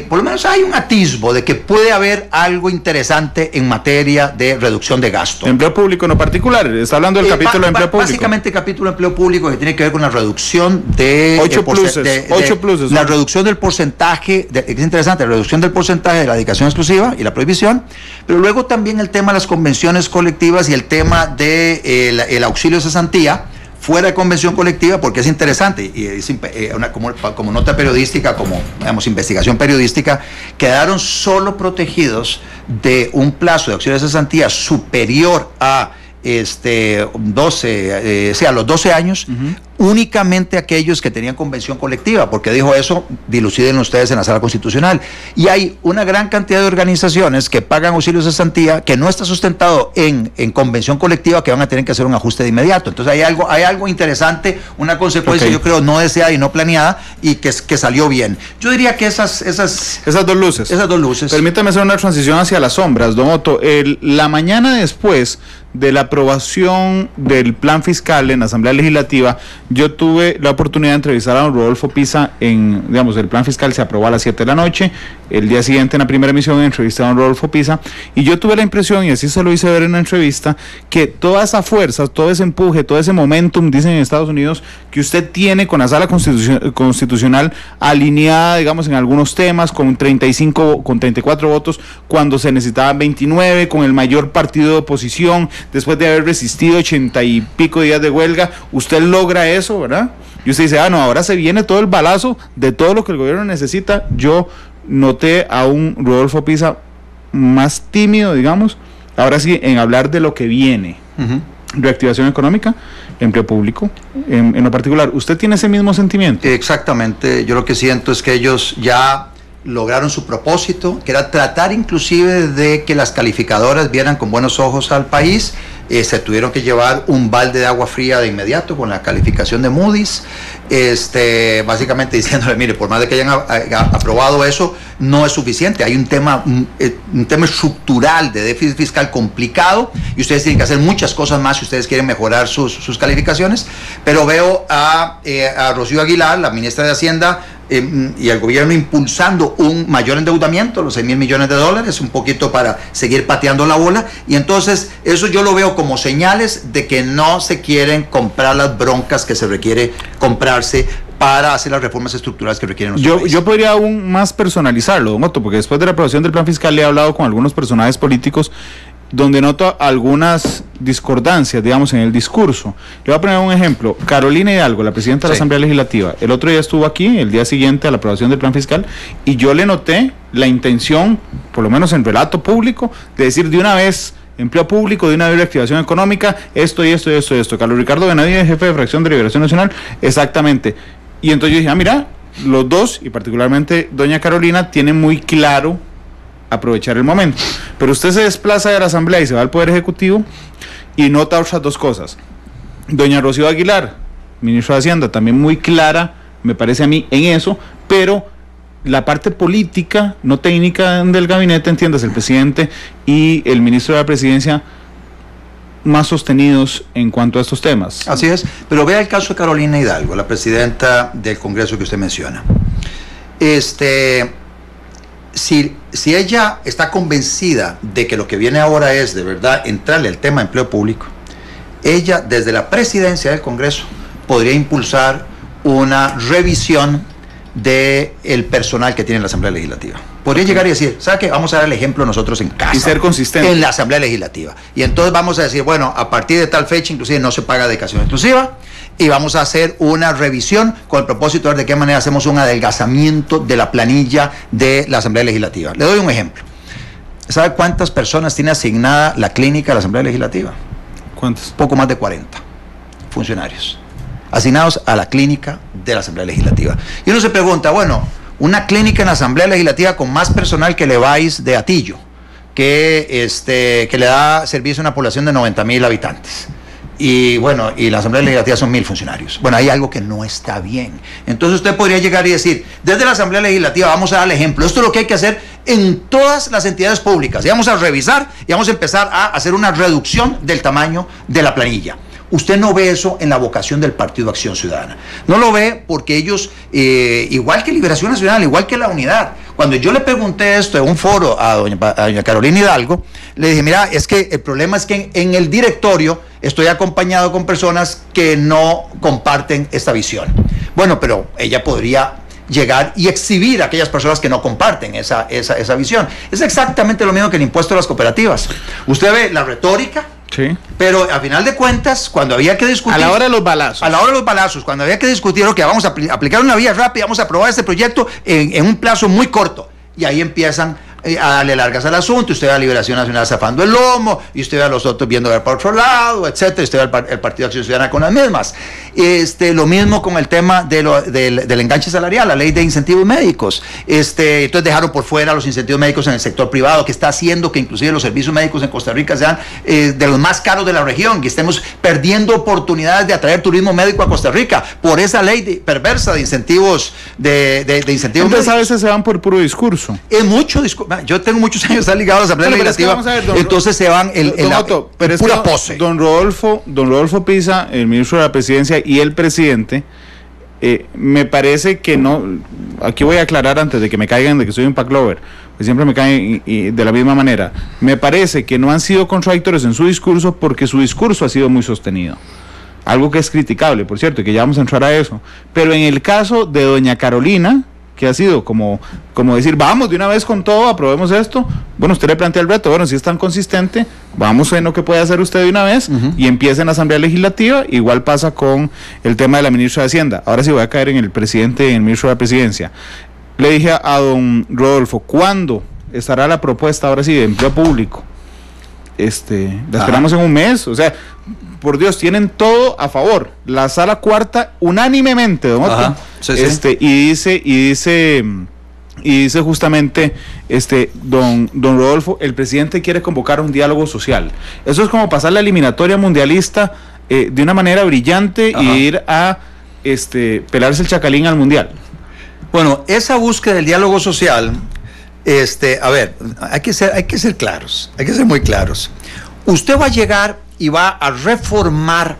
Speaker 3: por lo menos hay un atisbo de que puede haber algo interesante en materia de reducción de gasto.
Speaker 2: Empleo público no particular, está hablando del capítulo de empleo público.
Speaker 3: Básicamente el capítulo de empleo público que tiene que ver con la reducción de
Speaker 2: 8 pluses.
Speaker 3: La reducción del porcentaje, es interesante, la reducción del porcentaje de la dedicación exclusiva y la prohibición, pero luego también el tema de las convenciones colectivas y el tema de el auxilio de cesantía fuera de convención colectiva, porque es interesante, y es como nota periodística, como digamos, investigación periodística, quedaron solo protegidos de un plazo de auxilio de cesantía superior a los 12 años, únicamente aquellos que tenían convención colectiva, porque dijo eso, diluciden ustedes en la sala constitucional. Y hay una gran cantidad de organizaciones que pagan auxilios de cesantía que no está sustentado en convención colectiva, que van a tener que hacer un ajuste de inmediato. Entonces hay algo interesante, una consecuencia, yo creo, no deseada y no planeada, y que salió bien. Yo diría que esas
Speaker 2: dos luces.
Speaker 3: Esas dos luces.
Speaker 2: Permítame hacer una transición hacia las sombras, don Otto. La mañana después de la aprobación del plan fiscal en la Asamblea Legislativa, yo tuve la oportunidad de entrevistar a don Rodolfo Pisa el plan fiscal se aprobó a las 7 de la noche, el día siguiente en la primera emisión entrevisté a don Rodolfo Pisa, y yo tuve la impresión, y así se lo hice ver en una entrevista, que toda esa fuerza, todo ese empuje, todo ese momentum, dicen en Estados Unidos, que usted tiene con la sala constitucional alineada, digamos, en algunos temas, con 34 votos, cuando se necesitaban 29, con el mayor partido de oposición, después de haber resistido 80 y pico días de huelga, usted logra eso, ¿verdad? Y usted dice, ahora se viene todo el balazo de todo lo que el gobierno necesita. Yo noté a un Rodolfo Pisa más tímido, digamos, ahora sí, en hablar de lo que viene. Reactivación económica, empleo público, en lo particular. ¿Usted tiene ese mismo sentimiento?
Speaker 3: Exactamente, yo lo que siento es que ellos ya lograron su propósito, que era tratar inclusive de que las calificadoras vieran con buenos ojos al país. se tuvieron que llevar un balde de agua fría de inmediato con la calificación de Moody's, básicamente diciéndole, mire, por más de que hayan aprobado eso, no es suficiente, hay un tema estructural de déficit fiscal complicado y ustedes tienen que hacer muchas cosas más si ustedes quieren mejorar sus calificaciones. Pero veo a Rocío Aguilar, la ministra de Hacienda, y el gobierno impulsando un mayor endeudamiento, los 6,000 millones de dólares, un poquito para seguir pateando la bola, y entonces eso yo lo veo como señales de que no se quieren comprar las broncas que se requiere comprarse para hacer las reformas estructurales que requieren nuestro país.
Speaker 2: Yo podría aún más personalizarlo, don Otto, porque después de la aprobación del plan fiscal le he hablado con algunos personajes políticos donde noto algunas discordancias, digamos, en el discurso. Le voy a poner un ejemplo. Carolina Hidalgo, la presidenta de la Asamblea Legislativa, el otro día estuvo aquí, el día siguiente a la aprobación del plan fiscal, y yo le noté la intención, por lo menos en relato público, de decir de una vez, empleo público, de una vez reactivación económica, esto y esto y esto y esto. Carlos Ricardo Benavides, jefe de fracción de Liberación Nacional, exactamente. Y entonces yo dije, mira, los dos, y particularmente doña Carolina, tienen muy claro aprovechar el momento, pero usted se desplaza de la Asamblea y se va al Poder Ejecutivo y nota otras dos cosas. Doña Rocío Aguilar, ministra de Hacienda, también muy clara, me parece a mí, en eso, pero la parte política, no técnica del gabinete, entiendas, el presidente y el ministro de la Presidencia, más sostenidos en cuanto a estos temas.
Speaker 3: Así es, pero vea el caso de Carolina Hidalgo, la presidenta del Congreso que usted menciona. Si ella está convencida de que lo que viene ahora es de verdad entrarle al tema de empleo público, ella desde la presidencia del Congreso podría impulsar una revisión del personal que tiene la Asamblea Legislativa. Podría llegar y decir, ¿sabe qué? Vamos a dar el ejemplo nosotros en casa.
Speaker 2: Y ser consistente.
Speaker 3: En la Asamblea Legislativa. Y entonces vamos a decir, bueno, a partir de tal fecha inclusive no se paga dedicación exclusiva y vamos a hacer una revisión con el propósito de qué manera hacemos un adelgazamiento de la planilla de la Asamblea Legislativa. Le doy un ejemplo. ¿Sabe cuántas personas tiene asignada la clínica de la Asamblea Legislativa?
Speaker 2: ¿Cuántas?
Speaker 3: Poco más de 40 funcionarios asignados a la clínica de la Asamblea Legislativa. Y uno se pregunta, bueno, una clínica en la Asamblea Legislativa con más personal que Levi's de Atillo, que le da servicio a una población de 90,000 habitantes. Y bueno, y la Asamblea Legislativa son 1,000 funcionarios. Bueno, hay algo que no está bien. Entonces usted podría llegar y decir, desde la Asamblea Legislativa vamos a dar el ejemplo. Esto es lo que hay que hacer en todas las entidades públicas. Y vamos a revisar y vamos a empezar a hacer una reducción del tamaño de la planilla. Usted no ve eso en la vocación del Partido Acción Ciudadana. No lo ve porque ellos, igual que Liberación Nacional, igual que la Unidad, cuando yo le pregunté esto en un foro a doña Carolina Hidalgo, le dije, mira, es que el problema es que en el directorio estoy acompañado con personas que no comparten esta visión. Bueno, pero ella podría llegar y exhibir a aquellas personas que no comparten esa visión. Es exactamente lo mismo que el impuesto a las cooperativas. Usted ve la retórica,
Speaker 2: sí,
Speaker 3: pero a final de cuentas, cuando había que discutir...
Speaker 2: A la hora de los balazos.
Speaker 3: A la hora de los balazos, cuando había que discutir, que vamos a aplicar una vía rápida, vamos a aprobar este proyecto en un plazo muy corto. Y ahí empiezan a darle largas al asunto, usted ve a Liberación Nacional zafando el lomo, y usted ve a los otros viendo por otro lado, etcétera, y usted ve el Partido Acción Ciudadana con las mismas. Lo mismo con el tema del enganche salarial, la ley de incentivos médicos. Entonces dejaron por fuera los incentivos médicos en el sector privado, que está haciendo que inclusive los servicios médicos en Costa Rica sean de los más caros de la región, y estemos perdiendo oportunidades de atraer turismo médico a Costa Rica por esa ley perversa de incentivos incentivos
Speaker 2: Entonces
Speaker 3: médicos.
Speaker 2: a veces se van por puro discurso.
Speaker 3: Es mucho discurso. Yo tengo muchos años estar ligado a la Asamblea Legislativa, entonces se van en pura pose.
Speaker 2: Don Rodolfo Pisa, el ministro de la Presidencia, y el presidente, me parece que no, aquí voy a aclarar antes de que me caigan de que soy un pack lover, que siempre me caen de la misma manera, me parece que no han sido contradictorios en su discurso porque su discurso ha sido muy sostenido. Algo que es criticable, por cierto, y que ya vamos a entrar a eso. Pero en el caso de doña Carolina, que ha sido como decir, vamos de una vez con todo, aprobemos esto. Bueno, usted le plantea el reto, bueno, si es tan consistente, vamos en lo que puede hacer usted de una vez y empieza en la Asamblea Legislativa. Igual pasa con el tema de la ministra de Hacienda. Ahora sí voy a caer en el presidente y en el ministro de la Presidencia. Le dije a don Rodolfo, ¿cuándo estará la propuesta ahora sí de empleo público? La esperamos en un mes, o sea, por Dios, tienen todo a favor. La sala cuarta unánimemente, don Otto,
Speaker 3: sí.
Speaker 2: y dice y dice justamente don Rodolfo, el presidente quiere convocar un diálogo social. Eso es como pasar la eliminatoria mundialista de una manera brillante. Ajá. Y ir a pelarse el chacalín al mundial.
Speaker 3: Bueno, esa búsqueda del diálogo social, a ver, hay que ser claros, hay que ser muy claros. Usted va a llegar y va a reformar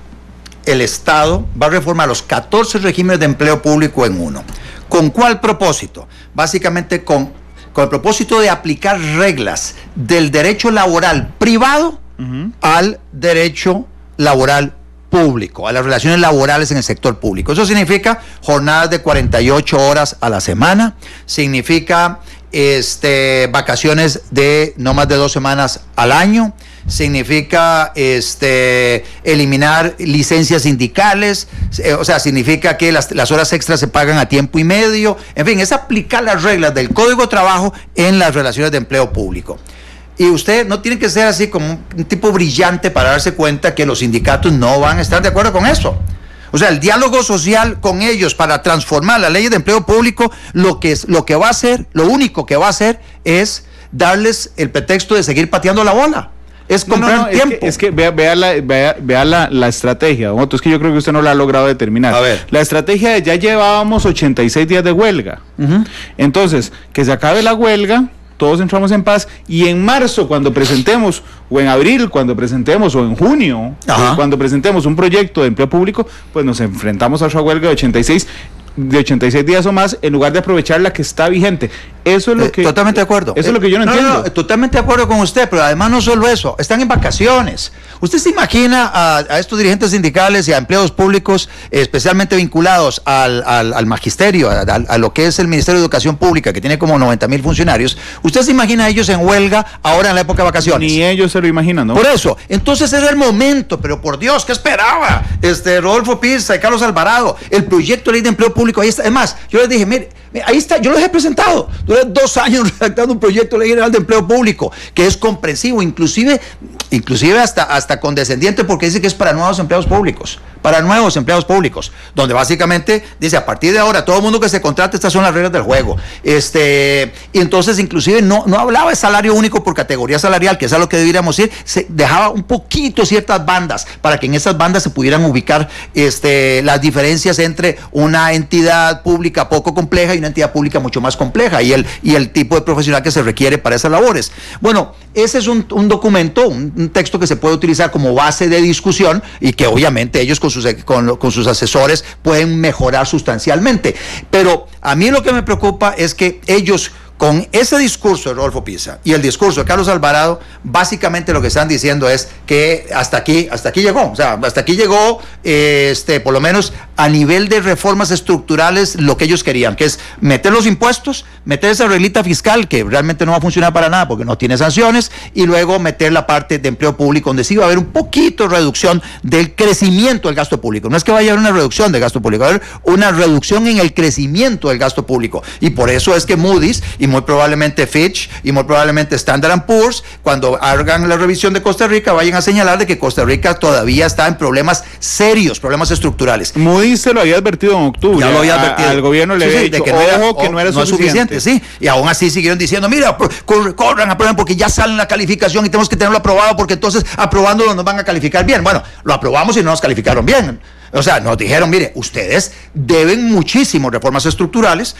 Speaker 3: el Estado, va a reformar los 14 regímenes de empleo público en uno. ¿Con cuál propósito? Básicamente con el propósito de aplicar reglas del derecho laboral privado al derecho laboral público, a las relaciones laborales en el sector público. Eso significa jornadas de 48 horas a la semana, significa vacaciones de no más de 2 semanas al año, significa eliminar licencias sindicales, o sea, significa que las horas extras se pagan a tiempo y medio, en fin, es aplicar las reglas del Código de Trabajo en las relaciones de empleo público. Y usted no tiene que ser así como un tipo brillante para darse cuenta que los sindicatos no van a estar de acuerdo con eso. O sea, el diálogo social con ellos para transformar la ley de empleo público, lo único que va a hacer es darles el pretexto de seguir pateando la bola. Es comprar tiempo.
Speaker 2: Es que vea la estrategia, don Otto, es que yo creo que usted no la ha logrado determinar.
Speaker 3: A ver.
Speaker 2: La estrategia de ya llevábamos 86 días de huelga. Entonces, que se acabe la huelga, todos entramos en paz, y en marzo cuando presentemos, o en abril cuando presentemos, o en junio cuando presentemos un proyecto de empleo público, pues nos enfrentamos a otra huelga de 86 días o más, en lugar de aprovechar la que está vigente. Eso es lo que...
Speaker 3: Totalmente de acuerdo.
Speaker 2: Eso es lo que yo no entiendo.
Speaker 3: Totalmente de acuerdo con usted, pero además no solo eso, están en vacaciones. ¿Usted se imagina a estos dirigentes sindicales y a empleados públicos, especialmente vinculados al magisterio, a lo que es el Ministerio de Educación Pública, que tiene como 90,000 funcionarios? ¿Usted se imagina a ellos en huelga ahora en la época de vacaciones?
Speaker 2: Ni ellos se lo imaginan, ¿no?
Speaker 3: Por eso, entonces era el momento, pero por Dios, ¿qué esperaba? Rodolfo Pizza y Carlos Alvarado, el proyecto de ley de empleo público, ahí está. Además, yo les dije, mire, ahí está, yo los he presentado. Duré 2 años redactando un proyecto de ley general de empleo público que es comprensivo, inclusive hasta condescendiente, porque dice que es para nuevos empleados públicos, donde básicamente dice, a partir de ahora, todo el mundo que se contrate, estas son las reglas del juego. Y entonces, inclusive, no hablaba de salario único por categoría salarial, que es a lo que deberíamos ir, se dejaba un poquito ciertas bandas, para que en esas bandas se pudieran ubicar las diferencias entre una entidad pública poco compleja y una entidad pública mucho más compleja, y el tipo de profesional que se requiere para esas labores. Bueno, ese es un documento, un texto que se puede utilizar como base de discusión, y que obviamente ellos con sus asesores pueden mejorar sustancialmente. Pero a mí lo que me preocupa es que ellos, con ese discurso de Rodolfo Pizza y el discurso de Carlos Alvarado, básicamente lo que están diciendo es que hasta aquí llegó, o sea, hasta aquí llegó, por lo menos a nivel de reformas estructurales, lo que ellos querían, que es meter los impuestos, meter esa reglita fiscal que realmente no va a funcionar para nada porque no tiene sanciones, y luego meter la parte de empleo público, donde sí va a haber un poquito de reducción del crecimiento del gasto público. No es que vaya a haber una reducción del gasto público, va a haber una reducción en el crecimiento del gasto público, y por eso es que Moody's y muy probablemente Fitch y muy probablemente Standard & Poor's, cuando hagan la revisión de Costa Rica, vayan a señalar de que Costa Rica todavía está en problemas serios, problemas estructurales.
Speaker 2: Moody's se lo había advertido en octubre.
Speaker 3: Ya lo había advertido.
Speaker 2: Al gobierno le había dicho, que no era suficiente.
Speaker 3: Sí, y aún así siguieron diciendo, mira, corran, aprueben, porque ya sale la calificación y tenemos que tenerlo aprobado, porque entonces aprobándolo nos van a calificar bien. Bueno, lo aprobamos y no nos calificaron bien. O sea, nos dijeron, mire, ustedes deben muchísimo reformas estructurales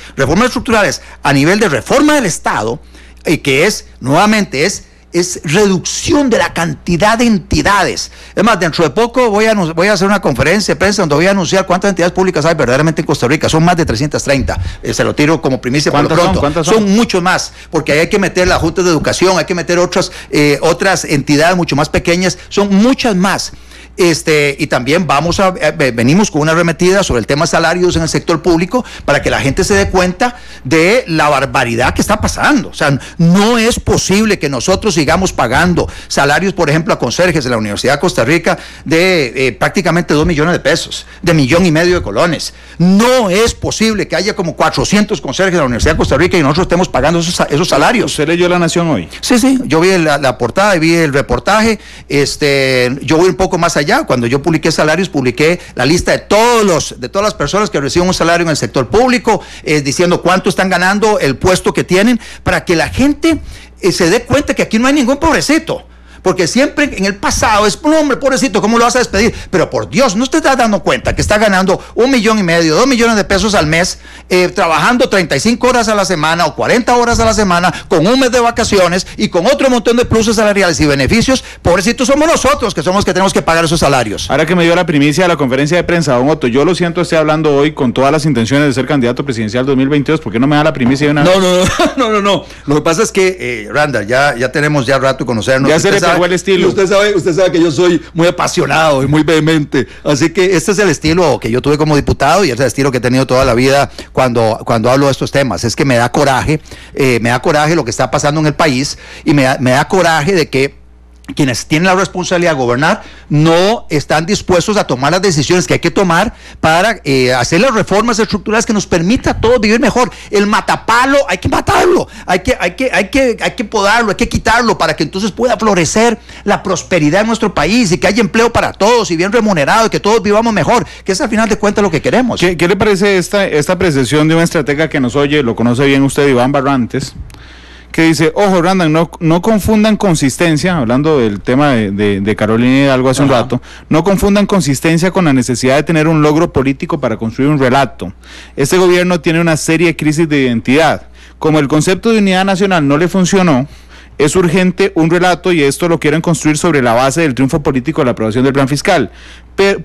Speaker 3: a nivel de reforma del Estado, y que nuevamente es reducción de la cantidad de entidades. Es más, dentro de poco voy a hacer una conferencia de prensa donde voy a anunciar cuántas entidades públicas hay verdaderamente en Costa Rica. Son más de 330. Se lo tiro como primicia por lo pronto.
Speaker 2: ¿Cuántas
Speaker 3: son? Muchos más, porque hay que meter la Junta de Educación, hay que meter otras entidades mucho más pequeñas. Son muchas más. Y también venimos con una arremetida sobre el tema salarios en el sector público, para que la gente se dé cuenta de la barbaridad que está pasando. O sea, no es posible que nosotros sigamos pagando salarios, por ejemplo, a conserjes de la Universidad de Costa Rica de prácticamente 2 millones de pesos, de 1,5 millones de colones. No es posible que haya como 400 conserjes de la Universidad de Costa Rica y nosotros estemos pagando esos salarios.
Speaker 2: ¿Usted leyó La Nación hoy?
Speaker 3: Sí, yo vi la portada y vi el reportaje. Yo voy un poco más allá allá. Cuando yo publiqué salarios, publiqué la lista de todas las personas que reciben un salario en el sector público, diciendo cuánto están ganando, el puesto que tienen, para que la gente se dé cuenta que aquí no hay ningún pobrecito. Porque siempre en el pasado es, no, hombre, pobrecito, ¿cómo lo vas a despedir? Pero por Dios, no te estás dando cuenta que está ganando 1,5 millones, 2 millones de pesos al mes, trabajando 35 horas a la semana o 40 horas a la semana, con un mes de vacaciones y con otro montón de pluses salariales y beneficios. Pobrecitos somos nosotros que somos los que tenemos que pagar esos salarios.
Speaker 2: Ahora que me dio la primicia de la conferencia de prensa, don Otto, yo lo siento, estoy hablando hoy con todas las intenciones de ser candidato presidencial 2022, ¿por qué no me da la primicia de una vez?
Speaker 3: No. Lo que pasa es que, Randall, ya tenemos ya rato de conocernos.
Speaker 2: Ya se le pegó el estilo.
Speaker 3: Usted sabe que yo soy muy apasionado y muy vehemente, así que este es el estilo que yo tuve como diputado y es el estilo que he tenido toda la vida cuando hablo de estos temas. Es que me da coraje lo que está pasando en el país y me da coraje de que quienes tienen la responsabilidad de gobernar no están dispuestos a tomar las decisiones que hay que tomar para hacer las reformas estructurales que nos permita a todos vivir mejor. El matapalo hay que matarlo, hay que podarlo, hay que quitarlo para que entonces pueda florecer la prosperidad en nuestro país y que haya empleo para todos y bien remunerado y que todos vivamos mejor, que es al final de cuentas lo que queremos.
Speaker 2: ¿Qué le parece esta apreciación de un estratega que nos oye, lo conoce bien usted, Iván Barrantes, que dice, ojo, Randall, no confundan consistencia, hablando del tema de Carolina Hidalgo hace un rato, no confundan consistencia con la necesidad de tener un logro político para construir un relato. Este gobierno tiene una seria crisis de identidad. Como el concepto de unidad nacional no le funcionó, es urgente un relato y esto lo quieren construir sobre la base del triunfo político de la aprobación del plan fiscal.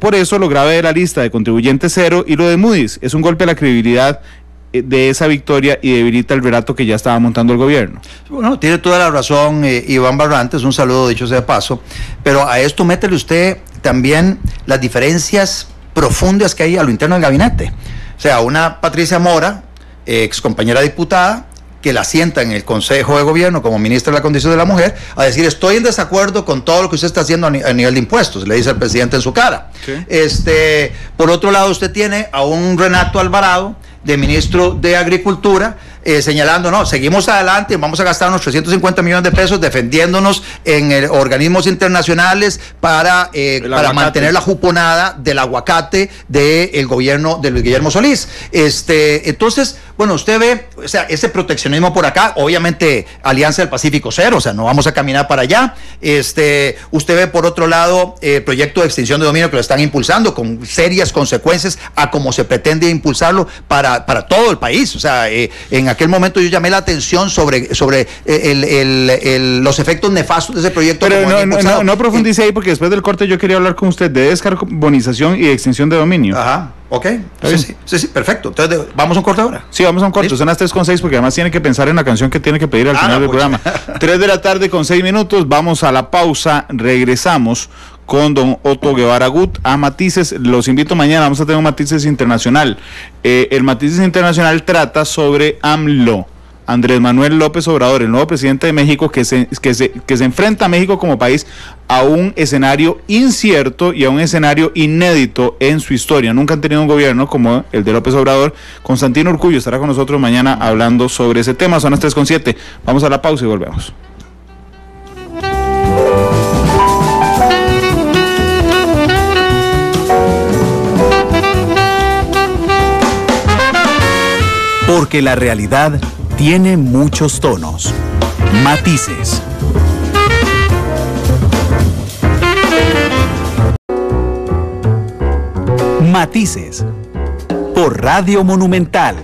Speaker 2: Por eso lo grave de la lista de contribuyentes cero y lo de Moody's es un golpe a la credibilidad de esa victoria y debilita el relato que ya estaba montando el gobierno.
Speaker 3: Bueno, tiene toda la razón Iván Barrantes, un saludo dicho sea de paso, pero a esto métele usted también las diferencias profundas que hay a lo interno del gabinete. O sea, una Patricia Mora, ex compañera diputada, que la sienta en el Consejo de Gobierno como ministra de la Condición de la Mujer, a decir, estoy en desacuerdo con todo lo que usted está haciendo a nivel de impuestos, le dice al presidente en su cara. Sí. Por otro lado, usted tiene a un Renato Alvarado, de ministro de Agricultura, señalando, no, seguimos adelante, vamos a gastar unos 350 millones de pesos defendiéndonos en organismos internacionales para mantener la juponada del aguacate del gobierno de Luis Guillermo Solís. Entonces, bueno, usted ve, o sea, ese proteccionismo por acá, obviamente Alianza del Pacífico cero, o sea, no vamos a caminar para allá. Usted ve por otro lado el proyecto de extinción de dominio que lo están impulsando con serias consecuencias a cómo se pretende impulsarlo para todo el país. O sea, en aquel momento yo llamé la atención sobre los efectos nefastos de ese proyecto.
Speaker 2: Pero no profundice ahí, porque después del corte yo quería hablar con usted de descarbonización y extinción de dominio.
Speaker 3: Ajá, ok. Sí, perfecto. Entonces, ¿vamos a un corte ahora?
Speaker 2: Sí, vamos a un corte. Son las 3:06 porque además tiene que pensar en la canción que tiene que pedir al final del programa. 3:06 p.m, vamos a la pausa, regresamos con don Otto Guevara Gut a Matices. Los invito mañana, vamos a tener un Matices Internacional. El Matices Internacional trata sobre AMLO, Andrés Manuel López Obrador, el nuevo presidente de México, que se enfrenta a México como país a un escenario incierto y a un escenario inédito en su historia. Nunca han tenido un gobierno como el de López Obrador. Constantino Urcullo estará con nosotros mañana hablando sobre ese tema. Son las 3:07. Vamos a la pausa y volvemos.
Speaker 1: Porque la realidad tiene muchos tonos, matices. Matices, por Radio Monumental.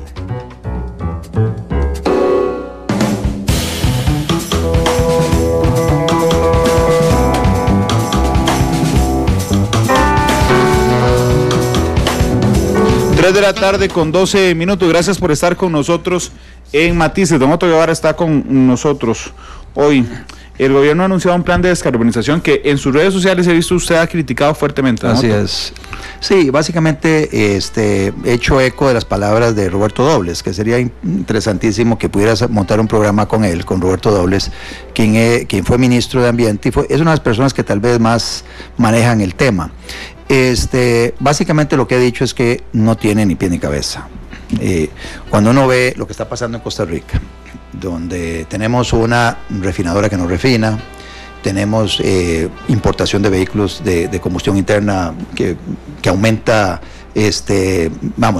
Speaker 2: De la tarde con 12 minutos. Gracias por estar con nosotros en Matices. Don Otto Guevara está con nosotros hoy. El gobierno ha anunciado un plan de descarbonización que en sus redes sociales he visto usted ha criticado fuertemente.
Speaker 3: Así es. Sí, básicamente he hecho eco de las palabras de Roberto Dobles, que sería interesantísimo que pudieras montar un programa con él, con Roberto Dobles, quien fue ministro de Ambiente y es una de las personas que tal vez más manejan el tema. Básicamente lo que he dicho es que no tiene ni pie ni cabeza. Cuando uno ve lo que está pasando en Costa Rica, donde tenemos una refinadora que no refina, tenemos importación de vehículos de combustión interna que aumenta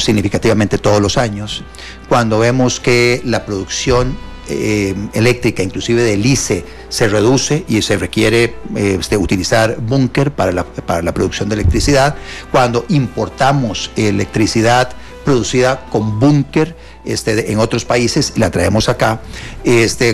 Speaker 3: significativamente todos los años, cuando vemos que la producción eléctrica, inclusive del ICE, se reduce y se requiere utilizar búnker para la producción de electricidad, cuando importamos electricidad producida con búnker en otros países y la traemos acá,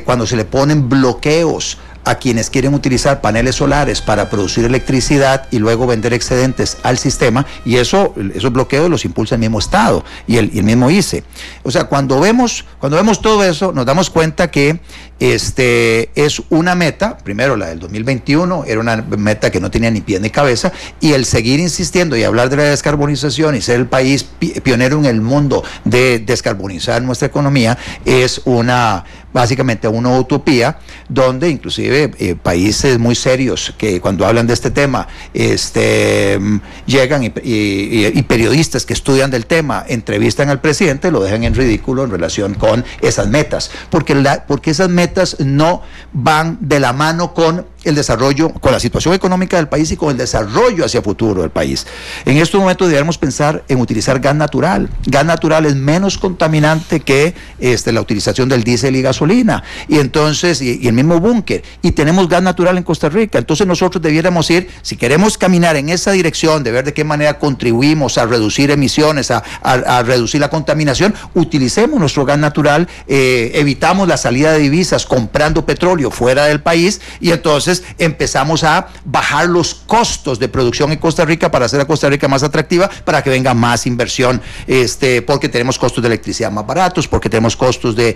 Speaker 3: cuando se le ponen bloqueos a quienes quieren utilizar paneles solares para producir electricidad y luego vender excedentes al sistema, y esos bloqueos los impulsa el mismo Estado y el mismo ICE. O sea, cuando vemos todo eso, nos damos cuenta que es una meta, primero la del 2021, era una meta que no tenía ni pie ni cabeza, y el seguir insistiendo y hablar de la descarbonización y ser el país pionero en el mundo de descarbonizar nuestra economía es básicamente una utopía, donde inclusive países muy serios que cuando hablan de este tema llegan y periodistas que estudian del tema entrevistan al presidente, lo dejan en ridículo en relación con esas metas, porque esas metas no van de la mano con el desarrollo, con la situación económica del país y con el desarrollo hacia futuro del país. En estos momentos debemos pensar en utilizar gas natural. Gas natural es menos contaminante que la utilización del diésel y gasolina, y entonces, y el mismo búnker, y tenemos gas natural en Costa Rica. Entonces nosotros debiéramos ir, si queremos caminar en esa dirección de ver de qué manera contribuimos a reducir emisiones, a reducir la contaminación, utilicemos nuestro gas natural, evitamos la salida de divisas comprando petróleo fuera del país, y entonces empezamos a bajar los costos de producción en Costa Rica para hacer a Costa Rica más atractiva, para que venga más inversión, porque tenemos costos de electricidad más baratos, porque tenemos costos de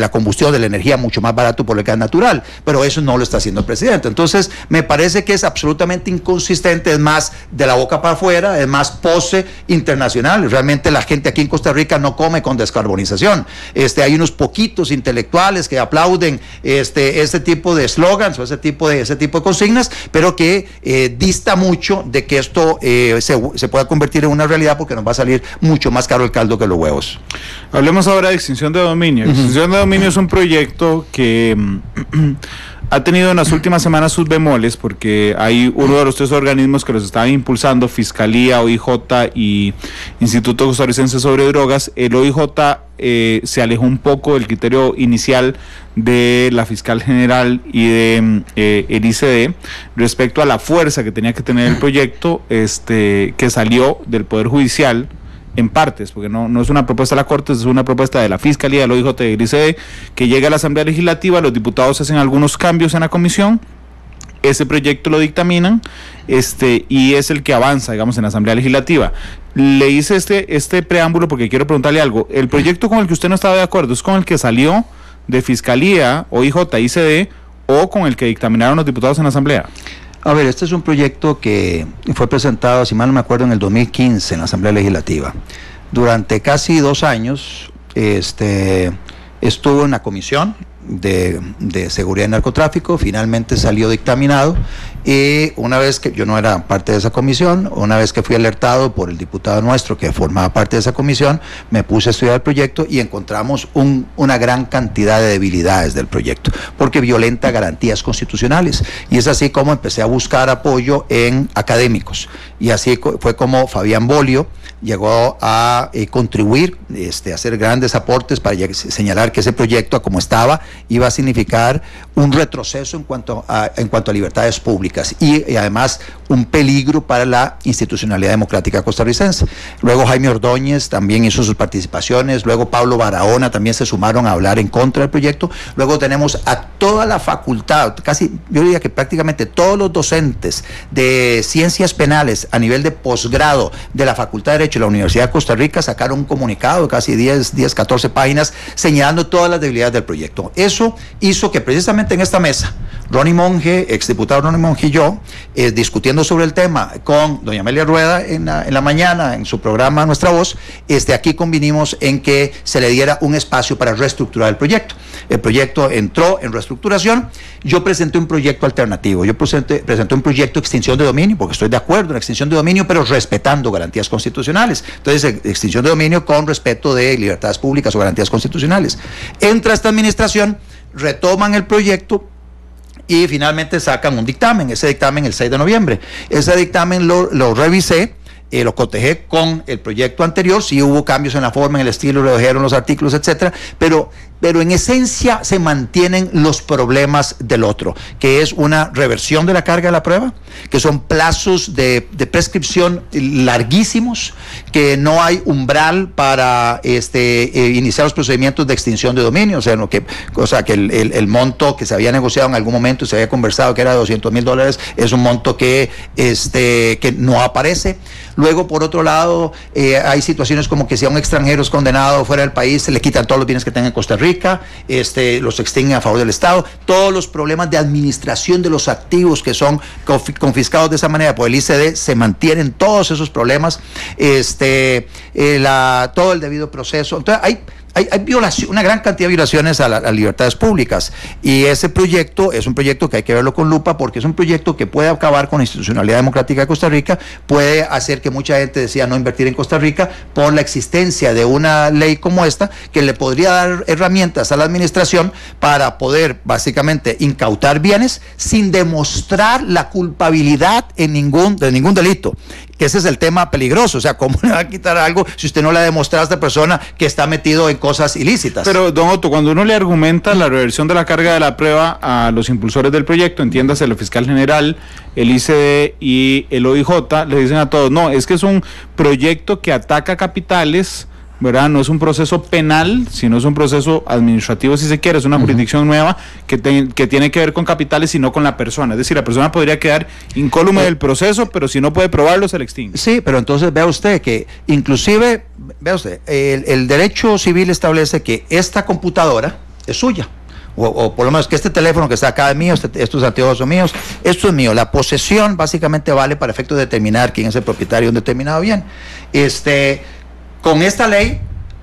Speaker 3: la combustión de la energía mucho más barato por el gas natural, pero eso no lo está haciendo el presidente. Entonces me parece que es absolutamente inconsistente, es más de la boca para afuera, es más pose internacional. Realmente la gente aquí en Costa Rica no come con descarbonización. Hay unos poquitos intelectuales que aplauden este tipo de slogans o ese tipo de consignas, pero que dista mucho de que esto se pueda convertir en una realidad, porque nos va a salir mucho más caro el caldo que los huevos.
Speaker 2: Hablemos ahora de extinción de dominio. Extinción de dominio es un proyecto que ha tenido en las últimas semanas sus bemoles, porque hay uno de los tres organismos que los estaban impulsando, Fiscalía, OIJ y Instituto Costarricense sobre Drogas. El OIJ se alejó un poco del criterio inicial de la fiscal general y de el ICD respecto a la fuerza que tenía que tener el proyecto que salió del Poder Judicial en partes, porque no es una propuesta de la Corte, es una propuesta de la Fiscalía, del OIJ y del ICD, que llega a la Asamblea Legislativa. Los diputados hacen algunos cambios en la comisión, ese proyecto lo dictaminan, y es el que avanza, digamos, en la Asamblea Legislativa. Le hice este preámbulo porque quiero preguntarle algo. ¿El proyecto con el que usted no estaba de acuerdo es con el que salió de Fiscalía, OIJ, ICD, o con el que dictaminaron los diputados en la Asamblea?
Speaker 3: A ver, este es un proyecto que fue presentado, si mal no me acuerdo, en el 2015 en la Asamblea Legislativa. Durante casi 2 años estuvo en la Comisión de Seguridad y Narcotráfico, finalmente salió dictaminado, y una vez que yo no era parte de esa comisión, una vez que fui alertado por el diputado nuestro que formaba parte de esa comisión, me puse a estudiar el proyecto y encontramos una gran cantidad de debilidades del proyecto, porque violenta garantías constitucionales, y es así como empecé a buscar apoyo en académicos, y así fue como Fabián Bolio llegó a contribuir, a hacer grandes aportes para señalar que ese proyecto, como estaba, iba a significar un retroceso en cuanto a libertades públicas y además un peligro para la institucionalidad democrática costarricense. Luego Jaime Ordóñez también hizo sus participaciones, luego Pablo Barahona también se sumaron a hablar en contra del proyecto. Luego tenemos a toda la facultad, casi yo diría que prácticamente todos los docentes de ciencias penales a nivel de posgrado de la Facultad de Derecho de la Universidad de Costa Rica sacaron un comunicado de casi 14 páginas señalando todas las debilidades del proyecto. Eso hizo que precisamente en esta mesa, Ronnie Monge, exdiputado Ronnie Monge y yo, discutiendo sobre el tema con doña Amelia Rueda en la mañana, en su programa Nuestra Voz, aquí convinimos en que se le diera un espacio para reestructurar el proyecto. El proyecto entró en reestructuración. Yo presenté un proyecto alternativo. Yo presenté un proyecto de extinción de dominio, porque estoy de acuerdo en la extinción de dominio, pero respetando garantías constitucionales. Entonces, extinción de dominio con respeto de libertades públicas o garantías constitucionales. Entra esta administración, retoman el proyecto y finalmente sacan un dictamen, ese dictamen el 6 de noviembre. Ese dictamen lo revisé, lo cotejé con el proyecto anterior, sí hubo cambios en la forma, en el estilo, redujeron los artículos, etcétera, pero en esencia se mantienen los problemas del otro, que es una reversión de la carga de la prueba, que son plazos de prescripción larguísimos, que no hay umbral para iniciar los procedimientos de extinción de dominio, o sea que el monto que se había negociado en algún momento y se había conversado que era de $200,000 es un monto que no aparece. Luego, por otro lado, hay situaciones como que si a un extranjero es condenado fuera del país, se le quitan todos los bienes que tenga en Costa Rica, los extinguen a favor del Estado. Todos los problemas de administración de los activos que son confiscados de esa manera por el ICD, se mantienen todos esos problemas, todo el debido proceso. Entonces, hay una gran cantidad de violaciones a las libertades públicas, y ese proyecto es un proyecto que hay que verlo con lupa, porque es un proyecto que puede acabar con la institucionalidad democrática de Costa Rica, puede hacer que mucha gente decida no invertir en Costa Rica por la existencia de una ley como esta, que le podría dar herramientas a la administración para poder básicamente incautar bienes sin demostrar la culpabilidad de ningún delito. Que ese es el tema peligroso, o sea, ¿cómo le va a quitar algo si usted no le ha demostrado a esta persona que está metido en cosas ilícitas?
Speaker 2: Pero, don Otto, cuando uno le argumenta la reversión de la carga de la prueba a los impulsores del proyecto, entiéndase el fiscal general, el ICD y el OIJ, le dicen a todos, no, es que es un proyecto que ataca capitales, ¿verdad? No es un proceso penal, sino es un proceso administrativo, si se quiere, es una jurisdicción nueva que tiene que ver con capitales y no con la persona. Es decir, la persona podría quedar incólume del proceso, pero si no puede probarlo, se le extingue.
Speaker 3: Sí, pero entonces vea usted que inclusive, el derecho civil establece que esta computadora es suya. O por lo menos que este teléfono que está acá es mío, estos anteojos son míos, esto es mío. La posesión básicamente vale para efecto de determinar quién es el propietario de un determinado bien. Con esta ley,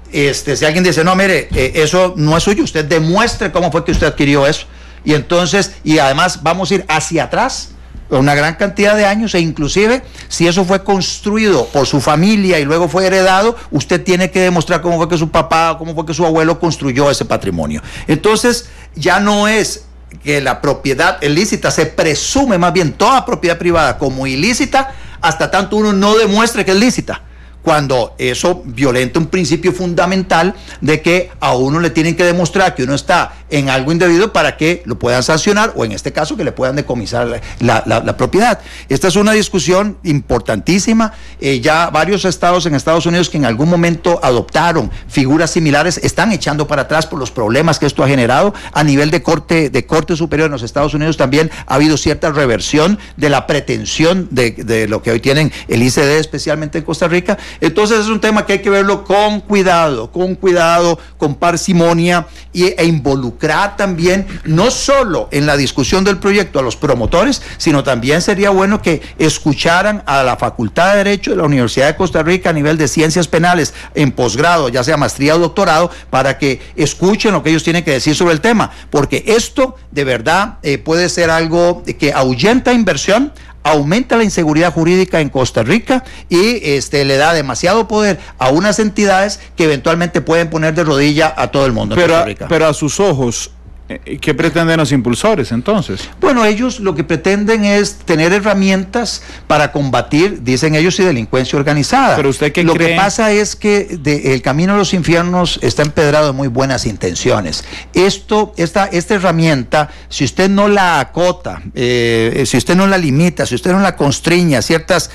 Speaker 3: si alguien dice, no, mire, eso no es suyo, usted demuestre cómo fue que usted adquirió eso. Y entonces, y además vamos a ir hacia atrás una gran cantidad de años, e inclusive si eso fue construido por su familia y luego fue heredado, usted tiene que demostrar cómo fue que su papá, cómo fue que su abuelo construyó ese patrimonio. Entonces, ya no es que la propiedad ilícita, se presume más bien toda propiedad privada como ilícita hasta tanto uno no demuestre que es lícita, cuando eso violenta un principio fundamental de que a uno le tienen que demostrar que uno está en algo indebido para que lo puedan sancionar, o en este caso que le puedan decomisar la propiedad. Esta es una discusión importantísima. Ya varios estados en Estados Unidos que en algún momento adoptaron figuras similares están echando para atrás por los problemas que esto ha generado. A nivel de corte superior en los Estados Unidos también ha habido cierta reversión de la pretensión de lo que hoy tienen el ICD, especialmente en Costa Rica. Entonces es un tema que hay que verlo con cuidado, con parsimonia, e involucrar también no solo en la discusión del proyecto a los promotores, sino también sería bueno que escucharan a la Facultad de Derecho de la Universidad de Costa Rica a nivel de ciencias penales en posgrado, ya sea maestría o doctorado, para que escuchen lo que ellos tienen que decir sobre el tema, porque esto de verdad puede ser algo que ahuyenta inversión, aumenta la inseguridad jurídica en Costa Rica y le da demasiado poder a unas entidades que eventualmente pueden poner de rodilla a todo el mundo en Costa Rica.
Speaker 2: Pero a sus ojos, ¿qué pretenden los impulsores entonces?
Speaker 3: Bueno, ellos lo que pretenden es tener herramientas para combatir, dicen ellos, delincuencia organizada.
Speaker 2: Pero usted ¿qué cree?
Speaker 3: Lo que pasa es que el camino a los infiernos está empedrado de muy buenas intenciones. Esta herramienta, si usted no la acota, si usted no la limita, si usted no la constriñe a ciertas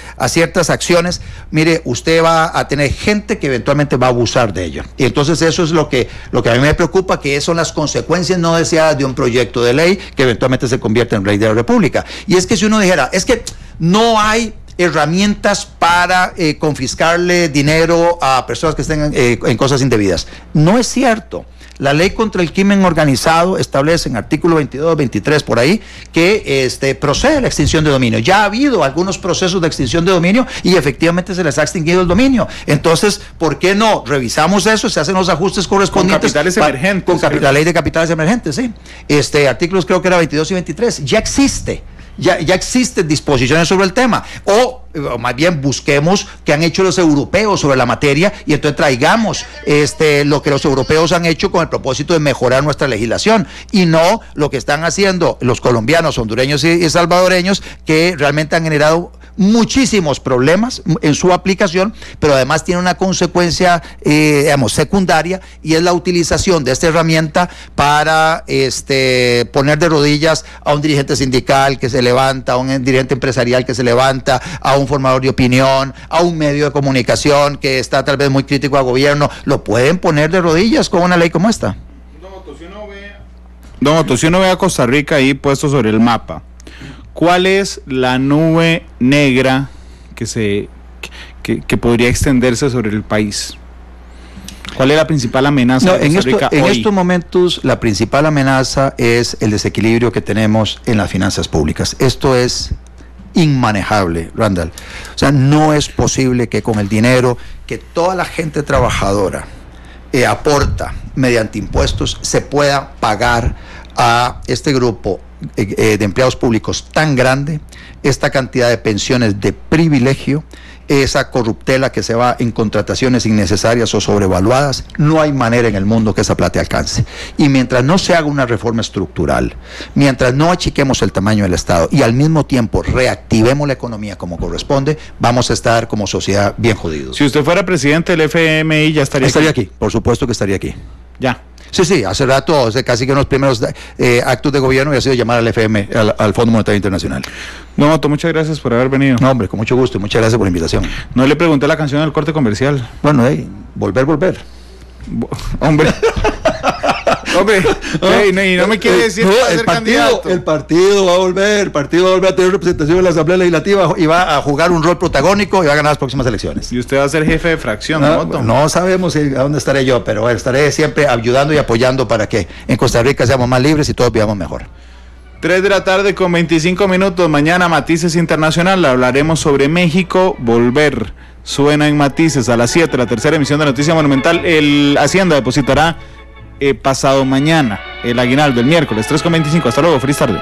Speaker 3: acciones, mire, usted va a tener gente que eventualmente va a abusar de ello. Y entonces eso es lo que a mí me preocupa, que son las consecuencias no deseadas de un proyecto de ley que eventualmente se convierte en ley de la República. Y es que si uno dijera, es que no hay herramientas para confiscarle dinero a personas que estén en cosas indebidas, no es cierto. La ley contra el crimen organizado establece en artículo 22, 23 por ahí que procede la extinción de dominio. Ya ha habido algunos procesos de extinción de dominio y efectivamente se les ha extinguido el dominio. Entonces, ¿por qué no revisamos eso? Se hacen los ajustes correspondientes.
Speaker 2: Con capitales emergentes.
Speaker 3: Con la ley de capitales emergentes, sí. Artículos creo que era 22 y 23. Ya existe. Ya existen disposiciones sobre el tema. O o más bien busquemos qué han hecho los europeos sobre la materia y entonces traigamos lo que los europeos han hecho con el propósito de mejorar nuestra legislación y no lo que están haciendo los colombianos, hondureños y salvadoreños, que realmente han generado muchísimos problemas en su aplicación, pero además tiene una consecuencia, secundaria, y es la utilización de esta herramienta para poner de rodillas a un dirigente sindical que se levanta, a un dirigente empresarial que se levanta, a un formador de opinión, a un medio de comunicación que está tal vez muy crítico al gobierno. Lo pueden poner de rodillas con una ley como esta.
Speaker 2: Don Otto, si uno ve a Costa Rica ahí puesto sobre el mapa, ¿cuál es la nube negra que podría extenderse sobre el país? ¿Cuál es la principal amenaza de Costa Rica hoy?
Speaker 3: En estos momentos la principal amenaza es el desequilibrio que tenemos en las finanzas públicas. Esto es inmanejable, Randall. O sea, no es posible que con el dinero que toda la gente trabajadora aporta mediante impuestos se pueda pagar a este grupo de empleados públicos tan grande, esta cantidad de pensiones de privilegio, esa corruptela que se va en contrataciones innecesarias o sobrevaluadas. No hay manera en el mundo que esa plata alcance. Y mientras no se haga una reforma estructural, mientras no achiquemos el tamaño del Estado y al mismo tiempo reactivemos la economía como corresponde, vamos a estar como sociedad bien jodidos.
Speaker 2: Si usted fuera presidente del FMI, ya estaría
Speaker 3: aquí. Por supuesto que estaría aquí.
Speaker 2: Ya.
Speaker 3: Sí, hace rato, casi que uno de los primeros actos de gobierno ha sido llamar al FMI, al Fondo Monetario Internacional.
Speaker 2: Don Otto, muchas gracias por haber venido.
Speaker 3: No, hombre, con mucho gusto, muchas gracias por la invitación.
Speaker 2: No le pregunté la canción del corte comercial.
Speaker 3: Bueno, volver.
Speaker 2: Hombre. Y no me quiere decir que va a ser candidato.
Speaker 3: El partido va a volver a tener representación en la Asamblea Legislativa y va a jugar un rol protagónico y va a ganar las próximas elecciones.
Speaker 2: Y usted va a ser jefe de fracción, ¿no?
Speaker 3: No sabemos a dónde estaré yo, pero estaré siempre ayudando y apoyando para que en Costa Rica seamos más libres y todos vivamos mejor.
Speaker 2: 3:25 p.m. Mañana Matices Internacional. Hablaremos sobre México. Volver. Suena en Matices a las 7, la tercera emisión de Noticia Monumental. El Hacienda depositará pasado mañana el aguinaldo, el miércoles. 3:25. Hasta luego. Feliz tarde.